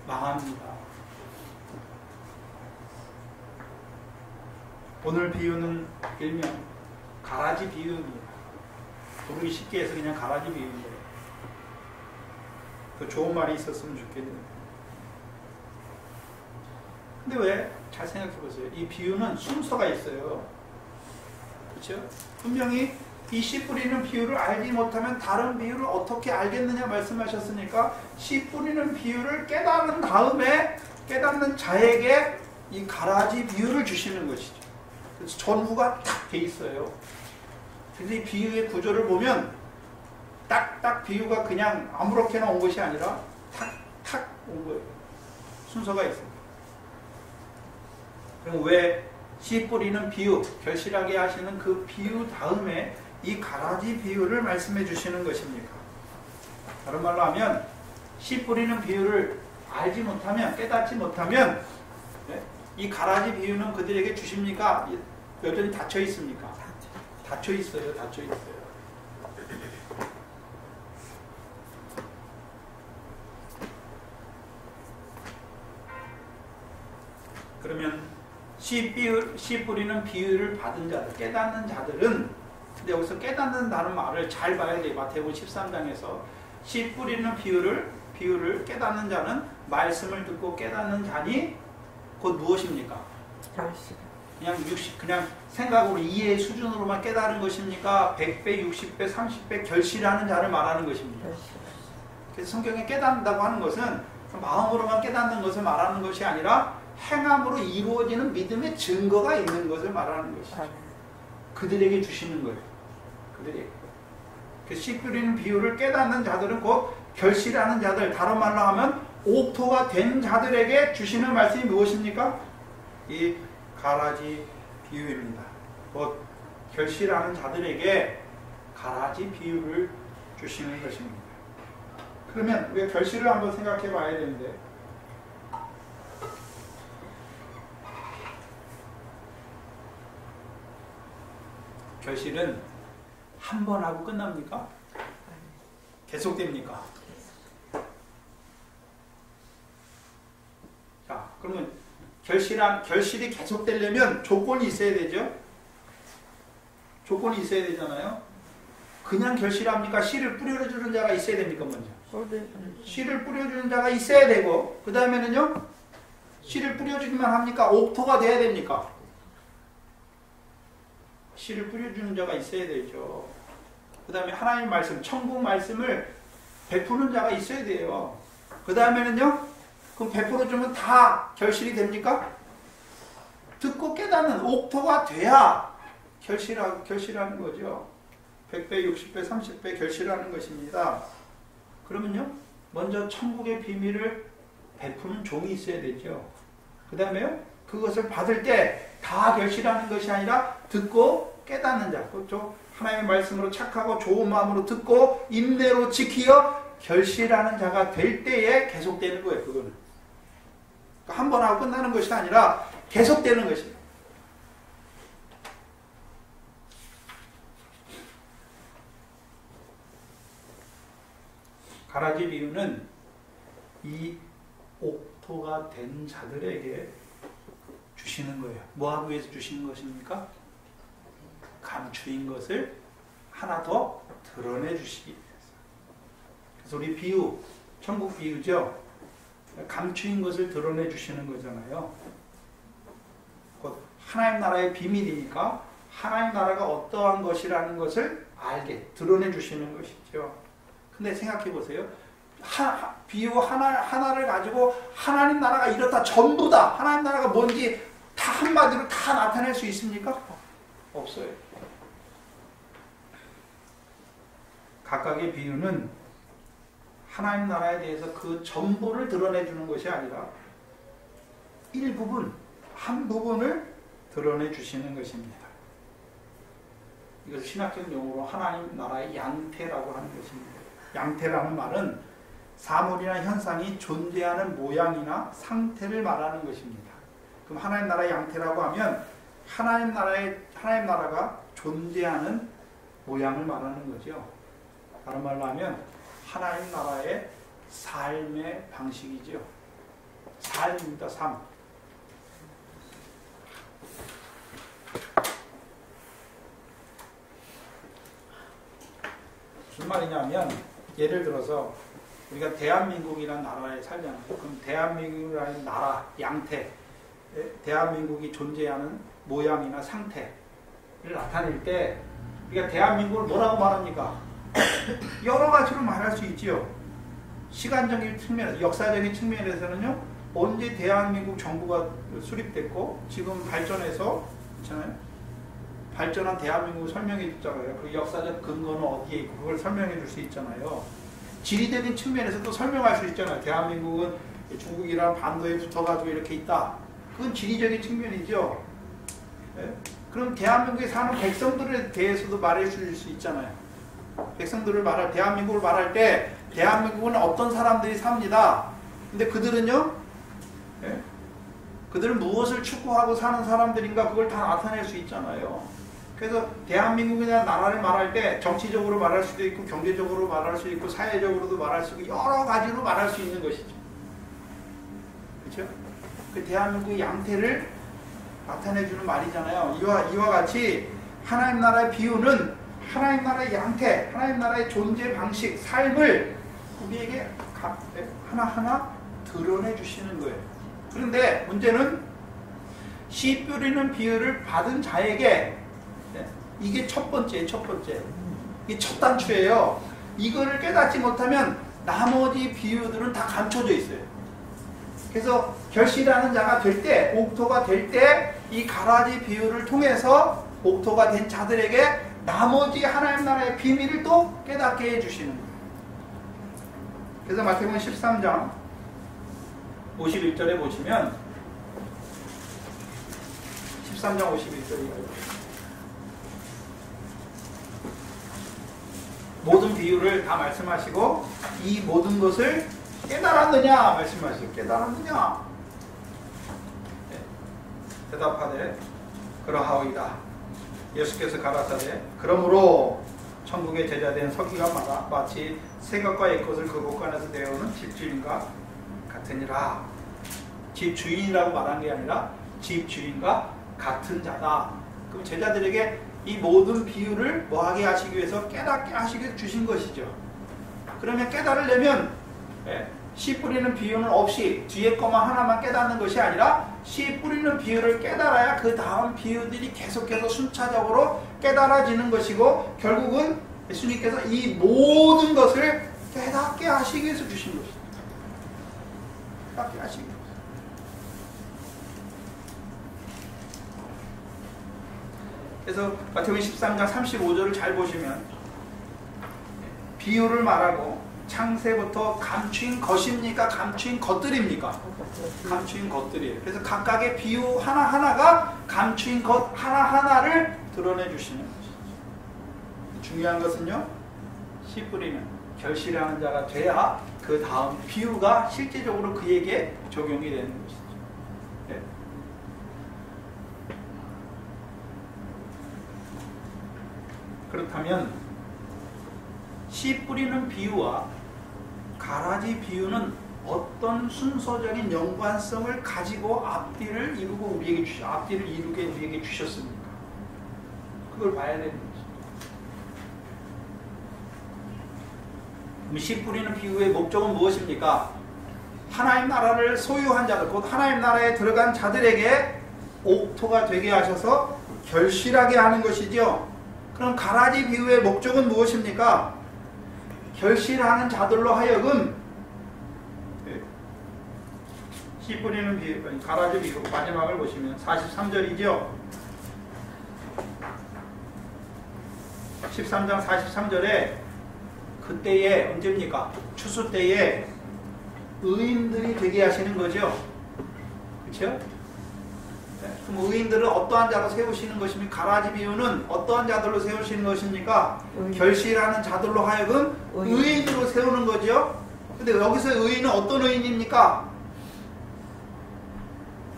망합니다. 오늘 비유는 일명 가라지 비유입니다. 부르기 쉽게 해서 그냥 가라지 비유인데 더 좋은 말이 있었으면 좋겠네요. 근데 왜? 잘 생각해 보세요. 이 비유는 순서가 있어요. 그렇죠? 분명히 이 씨 뿌리는 비유를 알지 못하면 다른 비유를 어떻게 알겠느냐 말씀하셨으니까 씨 뿌리는 비유를 깨달은 다음에 깨닫는 자에게 이 가라지 비유를 주시는 것이죠. 그래서 전후가 딱 돼 있어요. 근데 이 비유의 구조를 보면 딱딱 비유가 그냥 아무렇게나 온 것이 아니라 탁탁 온 거예요. 순서가 있어요. 그럼 왜 씨 뿌리는 비유, 결실하게 하시는 그 비유 다음에 이 가라지 비유를 말씀해 주시는 것입니다. 다른 말로 하면 씨 뿌리는 비유를 알지 못하면, 깨닫지 못하면 이 가라지 비유는 그들에게 주십니까? 여전히 닫혀 있습니까? 닫혀 있어요. 닫혀 있어요. 그러면 씨 뿌리는 비유를 받은 자들, 깨닫는 자들은, 근데 여기서 깨닫는다는 말을 잘 봐야 돼요. 마태복음 13장에서 씨 뿌리는 비유를 깨닫는 자는 말씀을 듣고 깨닫는 자니 곧 무엇입니까? 그냥 생각으로 이해의 수준으로만 깨달은 것입니까? 100배, 60배, 30배 결실하는 자를 말하는 것입니다. 그래서 성경에 깨닫는다고 하는 것은 마음으로만 깨닫는 것을 말하는 것이 아니라 행함으로 이루어지는 믿음의 증거가 있는 것을 말하는 것이죠. 그들에게 주시는 거예요. 그들에게. 그 씨 뿌리는 비유를 깨닫는 자들은 곧 결실하는 자들, 다른 말로 하면 옥토가 된 자들에게 주시는 말씀이 무엇입니까? 이 가라지 비유입니다. 곧 결실하는 자들에게 가라지 비유를 주시는 것입니다. 그러면 우리가 결실을 한번 생각해 봐야 되는데, 결실은 한 번 하고 끝납니까? 계속됩니까? 자, 그러면 결실이 계속되려면 조건이 있어야 되죠? 조건이 있어야 되잖아요? 그냥 결실합니까? 씨를 뿌려주는 자가 있어야 됩니까, 먼저? 씨를 뿌려주는 자가 있어야 되고, 그 다음에는요? 씨를 뿌려주기만 합니까? 옥토가 돼야 됩니까? 씨를 뿌려주는 자가 있어야 되죠. 그 다음에 하나님의 말씀, 천국 말씀을 베푸는 자가 있어야 돼요. 그 다음에는요? 그럼 베풀어주면 다 결실이 됩니까? 듣고 깨닫는 옥토가 돼야 결실하는 거죠. 100배, 60배, 30배 결실하는 것입니다. 그러면요, 먼저 천국의 비밀을 베푸는 종이 있어야 되죠. 그 다음에요, 그것을 받을 때 다 결실하는 것이 아니라 듣고 깨닫는 자, 그렇죠? 하나님의 말씀으로 착하고 좋은 마음으로 듣고 인내로 지키어 결실하는 자가 될 때에 계속되는 거예요. 그거는 한 번 하고 끝나는 것이 아니라 계속되는 것입니다. 가라지 비유는 이 옥토가 된 자들에게 주시는 거예요. 뭐하기 위해서 주시는 것입니까? 감추인 것을 하나 더 드러내 주시기 위해서. 그래서 우리 비유, 천국 비유죠. 감추인 것을 드러내 주시는 거잖아요. 곧 하나님 나라의 비밀이니까 하나님 나라가 어떠한 것이라는 것을 알게 드러내 주시는 것이죠. 근데 생각해 보세요. 비유 하나를 가지고 하나님 나라가 이렇다, 전부 다 하나님 나라가 뭔지 다 한마디로 다 나타낼 수 있습니까? 없어요. 각각의 비유는 하나님 나라에 대해서 그 전부를 드러내주는 것이 아니라 일부분, 한 부분을 드러내 주시는 것입니다. 이것을 신학적 용어로 하나님 나라의 양태라고 하는 것입니다. 양태라는 말은 사물이나 현상이 존재하는 모양이나 상태를 말하는 것입니다. 그럼 하나님 나라의 양태라고 하면 하나님 나라가 존재하는 모양을 말하는 거죠. 다른 말로 하면 하나님 나라의 삶의 방식이죠. 삶입니다. 삶. 무슨 말이냐면, 예를 들어서 우리가 대한민국이라는 나라에 살잖아요. 그럼 대한민국이라는 나라, 양태, 대한민국이 존재하는 모양이나 상태를 나타낼 때 우리가 대한민국을 뭐라고 말합니까? 여러 가지로 말할 수 있지요. 시간적인 측면, 역사적인 측면에서는요, 언제 대한민국 정부가 수립됐고 지금 발전해서, 있잖아요. 발전한 대한민국을 설명해 줬잖아요. 그 역사적 근거는 어디에 있고 그걸 설명해 줄 수 있잖아요. 지리적인 측면에서도 설명할 수 있잖아요. 대한민국은 중국이랑 반도에 붙어가지고 이렇게 있다. 그건 지리적인 측면이죠. 예? 그럼 대한민국에 사는 백성들에 대해서도 말해 줄 수 있잖아요. 백성들을 대한민국을 말할 때 대한민국은 어떤 사람들이 삽니다. 근데 그들은요, 예? 그들은 무엇을 추구하고 사는 사람들인가 그걸 다 나타낼 수 있잖아요. 그래서 대한민국이라는 나라를 말할 때 정치적으로 말할 수도 있고 경제적으로 말할 수 있고 사회적으로도 말할 수 있고 여러 가지로 말할 수 있는 것이죠. 그렇죠? 그 대한민국의 양태를 나타내주는 말이잖아요. 이와 같이 하나님 나라의 비유는 하나님 나라의 양태, 하나님 나라의 존재 방식, 삶을 우리에게 하나하나 드러내 주시는 거예요. 그런데 문제는 씨 뿌리는 비유를 받은 자에게 이게 첫 번째. 이게 첫 단추예요. 이거를 깨닫지 못하면 나머지 비유들은 다 감춰져 있어요. 그래서 결실하는 자가 될 때, 옥토가 될 때 이 가라지 비유를 통해서 옥토가 된 자들에게 나머지 하나님 나라의 비밀을 또 깨닫게 해주시는 거예요. 그래서 마태복음 13장 51절에 보시면 13장 51절이에요. 모든 비유를 다 말씀하시고 이 모든 것을 깨달았느냐 말씀하시고 깨달았느냐. 네. 대답하되 그러하오이다. 예수께서 가라사대 그러므로 천국의 제자된 서기관마다 마치 새것과 옛것을 그 곳간에서 내어오는 집주인과 같으니라. 집주인이라고 말한 게 아니라 집주인과 같은 자다. 그럼 제자들에게 이 모든 비유를 뭐하게 하시기 위해서 깨닫게 하시기 위해서 주신 것이죠. 그러면 깨달으려면 씨 뿌리는 비유는 없이 뒤에 것만 하나만 깨닫는 것이 아니라 씨 뿌리는 비유를 깨달아야 그 다음 비유들이 계속해서 순차적으로 깨달아지는 것이고 결국은 예수님께서 이 모든 것을 깨닫게 하시기 위해서 주신 것입니다. 깨닫게 하시기 위해서. 그래서 마태복음 13장 35절을 잘 보시면 비유를 말하고 창세부터 감추인 것입니까? 감추인 것들입니까? 감추인 것들이에요. 그래서 각각의 비유 하나하나가 감추인 것 하나하나를 드러내 주시는 것이죠. 중요한 것은요, 씨 뿌리는 결실하는 자가 돼야 그 다음 비유가 실제적으로 그에게 적용이 되는 것이죠. 네. 그렇다면 씨 뿌리는 비유와 가라지 비유는 어떤 순서적인 연관성을 가지고 앞뒤를 이루고 앞뒤를 이루게 우리에게 주셨습니까? 그걸 봐야 되는 거죠. 그럼 씨 뿌리는 비유의 목적은 무엇입니까? 하나님 나라를 소유한 자들, 곧 하나님 나라에 들어간 자들에게 옥토가 되게 하셔서 결실하게 하는 것이죠. 그럼 가라지 비유의 목적은 무엇입니까? 결실하는 자들로 하여금 씨 뿌리는 비유, 가라지 비유 마지막을 보시면 43절이죠. 13장 43절에 그때에 언제입니까? 추수 때에 의인들이 되게 하시는 거죠. 그렇죠? 그럼 의인들은 어떠한 자로 세우시는 것입니까? 가라지 비유는 어떠한 자들로 세우시는 것입니까? 결실하는 자들로 하여금 의인으로 세우는 거죠. 근데 여기서 의인은 어떤 의인입니까?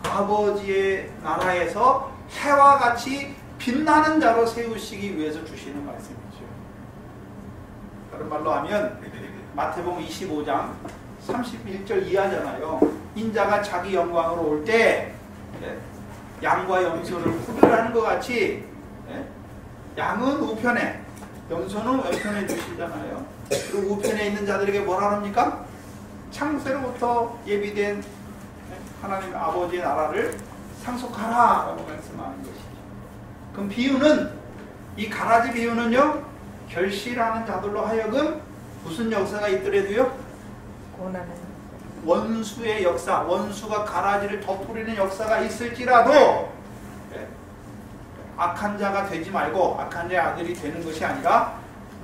아버지의 나라에서 해와 같이 빛나는 자로 세우시기 위해서 주시는 말씀이죠. 다른 말로 하면 마태복음 25장 31절 이하잖아요. 인자가 자기 영광으로 올 때 양과 염소를 구별하는 것 같이 양은 우편에, 염소는 왼편에 주시잖아요. 그 우편에 있는 자들에게 뭐라 합니까? 창세로부터 예비된 하나님 아버지의 나라를 상속하라 라고 말씀하는 것이죠. 그럼 비유는, 이 가라지 비유는요, 결실하는 자들로 하여금 무슨 역사가 있더라도요? 원수의 역사, 원수가 가라지를 덮으리는 역사가 있을지라도 악한 자가 되지 말고 악한 자의 아들이 되는 것이 아니라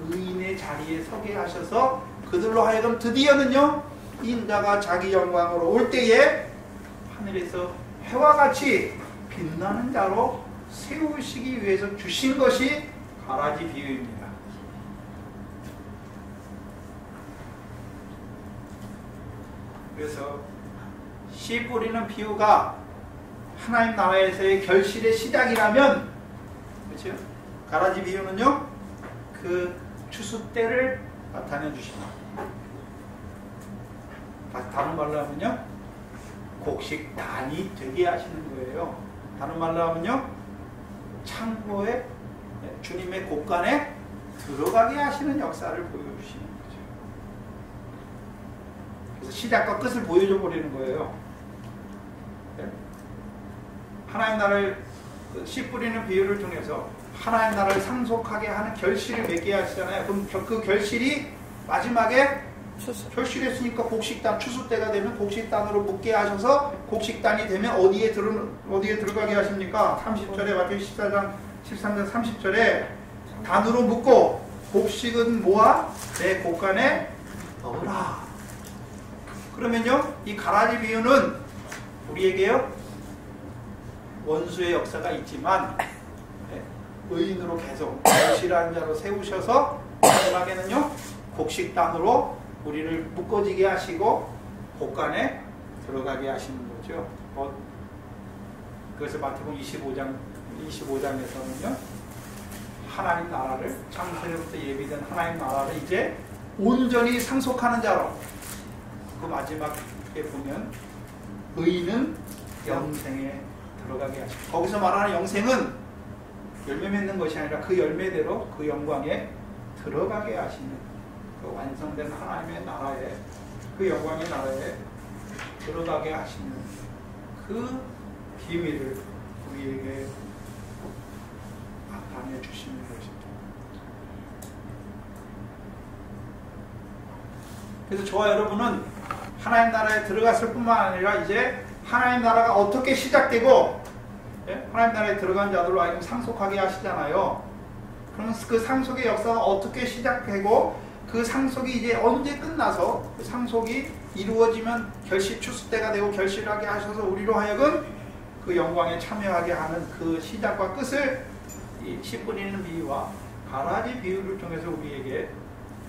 의인의 자리에 서게 하셔서 그들로 하여금 드디어는요, 인자가 자기 영광으로 올 때에 하늘에서 해와 같이 빛나는 자로 세우시기 위해서 주신 것이 가라지 비유입니다. 그래서 씨 뿌리는 비유가 하나님 나라에서의 결실의 시작이라면, 그렇죠? 가라지 비유는요, 그 추수 때를 나타내 주십니다. 다른 말로 하면요, 곡식단이 되게 하시는 거예요. 다른 말로 하면요, 창고에 주님의 곳간에 들어가게 하시는 역사를 보여주시는 거죠. 그래서 시작과 끝을 보여줘 버리는 거예요. 하나님 나라를 씨 뿌리는 비유를 통해서 하나님 나라를 상속하게 하는 결실을 맺게 하시잖아요. 그럼 그 결실이 마지막에 결실했으니까 곡식단, 추수 때가 되면 곡식단으로 묶게 하셔서 곡식단이 되면 어디에 들어가게 하십니까? 30절에 마태복음 14장 13장 30절에 단으로 묶고 곡식은 모아 내 곳간에 넣으라. 그러면요, 이 가라지 비유는 우리에게요, 원수의 역사가 있지만 의인으로 계속 결실한 자로 세우셔서 마지막에는요, 곡식단으로 우리를 묶어지게 하시고 곳간에 들어가게 하시는 거죠. 그래서 마태복음 25장에서는요, 하나님 나라를, 창세로부터 예비된 하나님 나라를 이제 온전히 상속하는 자로, 그 마지막에 보면 의인은 영생에 들어가게 하시고, 거기서 말하는 영생은 열매 맺는 것이 아니라 그 열매대로 그 영광에 들어가게 하시는, 그 완성된 하나님의 나라에, 그 영광의 나라에 들어가게 하시는 그 비밀을 우리에게 나타내 주시는 것입니다. 그래서 저와 여러분은 하나님 나라에 들어갔을 뿐만 아니라 이제 하나님 나라가 어떻게 시작되고, 하나님 나라에 들어간 자들로 하여금 상속하게 하시잖아요. 그러면 그 상속의 역사가 어떻게 시작되고, 그 상속이 이제 언제 끝나서 그 상속이 이루어지면 결실 추수 때가 되고 결실하게 하셔서 우리로 하여금 그 영광에 참여하게 하는 그 시작과 끝을 이 씨 뿌리는 비유와 가라지 비유를 통해서 우리에게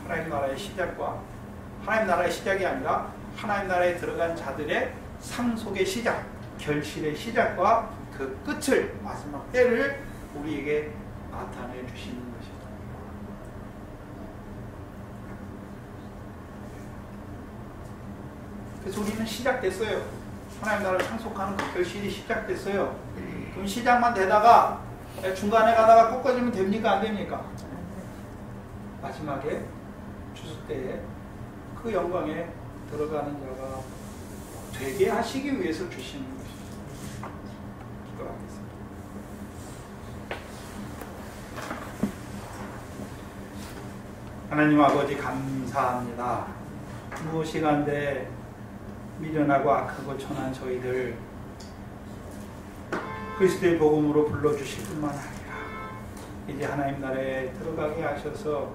하나님 나라의 시작과, 하나님 나라의 시작이 아니라 하나님 나라에 들어간 자들의 상속의 시작, 결실의 시작과 그 끝을, 마지막 때를 우리에게 나타내 주시는 것입니다. 그래서 우리는 시작됐어요. 하나님 나라를 상속하는 그 결실이 시작됐어요. 그럼 시작만 되다가 중간에 가다가 꺾어지면 됩니까? 안 됩니까? 마지막에 추수 때에 그 영광에 들어가는 자가 되게 하시기 위해서 주시는 것입니다. 기도하겠습니다. 하나님 아버지 감사합니다. 무엇이간데 미련하고 악하고 천한 저희들 그리스도의 복음으로 불러주실 뿐만 아니라 이제 하나님 나라에 들어가게 하셔서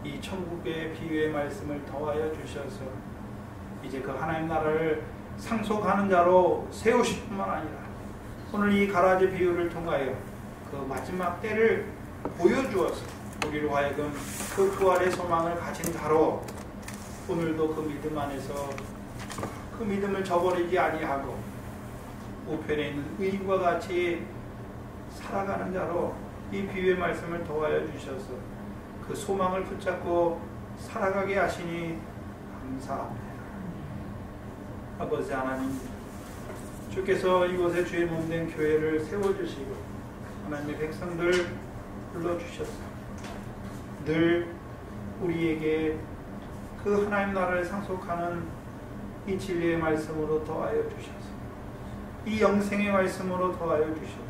이 천국의 비유의 말씀을 더하여 주셔서 이제 그 하나님 나라를 상속하는 자로 세우실 뿐만 아니라 오늘 이 가라지 비유를 통하여 그 마지막 때를 보여주어서 우리로 하여금 그 부활의 소망을 가진 자로 오늘도 그 믿음 안에서 그 믿음을 저버리지 아니하고 우편에 있는 의인과 같이 살아가는 자로 이 비유의 말씀을 더하여 주셔서 그 소망을 붙잡고 살아가게 하시니 감사합니다. 아버지 하나님, 주께서 이곳에 주의 몸된 교회를 세워주시고 하나님의 백성들 불러주셔서 늘 우리에게 그 하나님 나라를 상속하는 이 진리의 말씀으로 더하여 주셔서 이 영생의 말씀으로 더하여 주셔서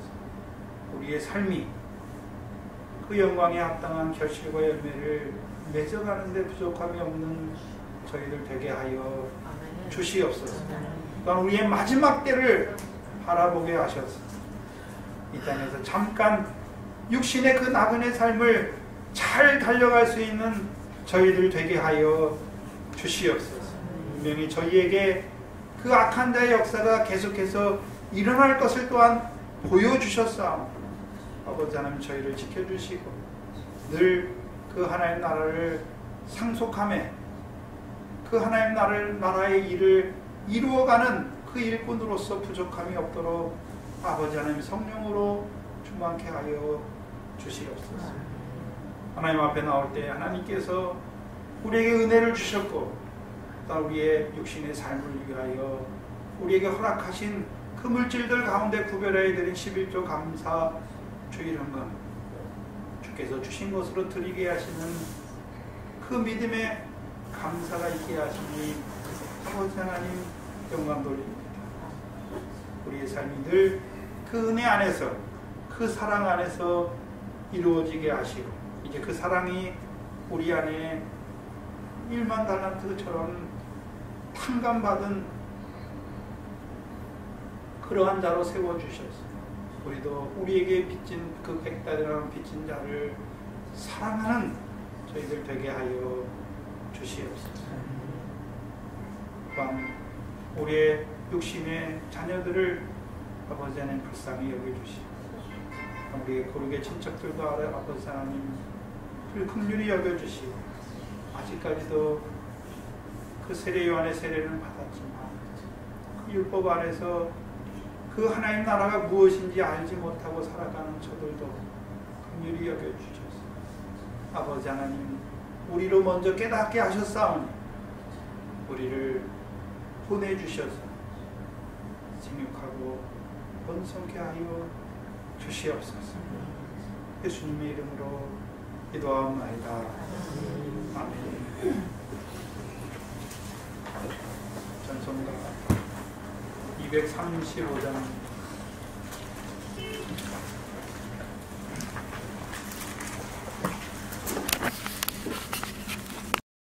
우리의 삶이 그 영광에 합당한 결실과 열매를 맺어가는 데 부족함이 없는 저희들 되게 하여 주시옵소서. 또한 우리의 마지막 때를 바라보게 하셔서 이 땅에서 잠깐 육신의 그 나그네 삶을 잘 달려갈 수 있는 저희들 되게 하여 주시옵소서. 분명히 저희에게 그 악한 자의 역사가 계속해서 일어날 것을 또한 보여주셨사오며 아버지 하나님 저희를 지켜주시고 늘 그 하나님 나라를 상속하며 그 하나님 나라의 일을 이루어가는 그 일꾼으로서 부족함이 없도록 아버지 하나님 성령으로 충만케 하여 주시옵소서. 하나님 앞에 나올 때 하나님께서 우리에게 은혜를 주셨고 또 우리의 육신의 삶을 위하여 우리에게 허락하신 그 물질들 가운데 구별하여 드린 11조 감사 주일헌금 주께서 주신 것으로 드리게 하시는 그 믿음에 감사가 있게 하시니 아버지 하나님 영광 돌립니다. 우리의 삶이 늘 그 은혜 안에서 그 사랑 안에서 이루어지게 하시고 이제 그 사랑이 우리 안에 1만 달란트처럼 탕감받은 그러한 자로 세워주셔서 우리도 우리에게 빚진 그 100달이라는 빚진 자를 사랑하는 저희들 되게 하여 주시옵소서. 또한 우리의 육신의 자녀들을 아버지 하나님 불쌍히 여겨주시고 우리의 고르게 친척들도 아버지 하나님 긍휼히 여겨주시고 아직까지도 그 세례 요한의 세례는 받았지만 그 율법 안에서 그 하나님 나라가 무엇인지 알지 못하고 살아가는 저들도 긍휼히 여겨주셔서 아버지 하나님 우리로 먼저 깨닫게 하셨사오니 우리를 보내주셔서 생육하고 번성케 하여 주시옵소서. 예수님의 이름으로 기도하옵나이다. 아멘. 전송가 235장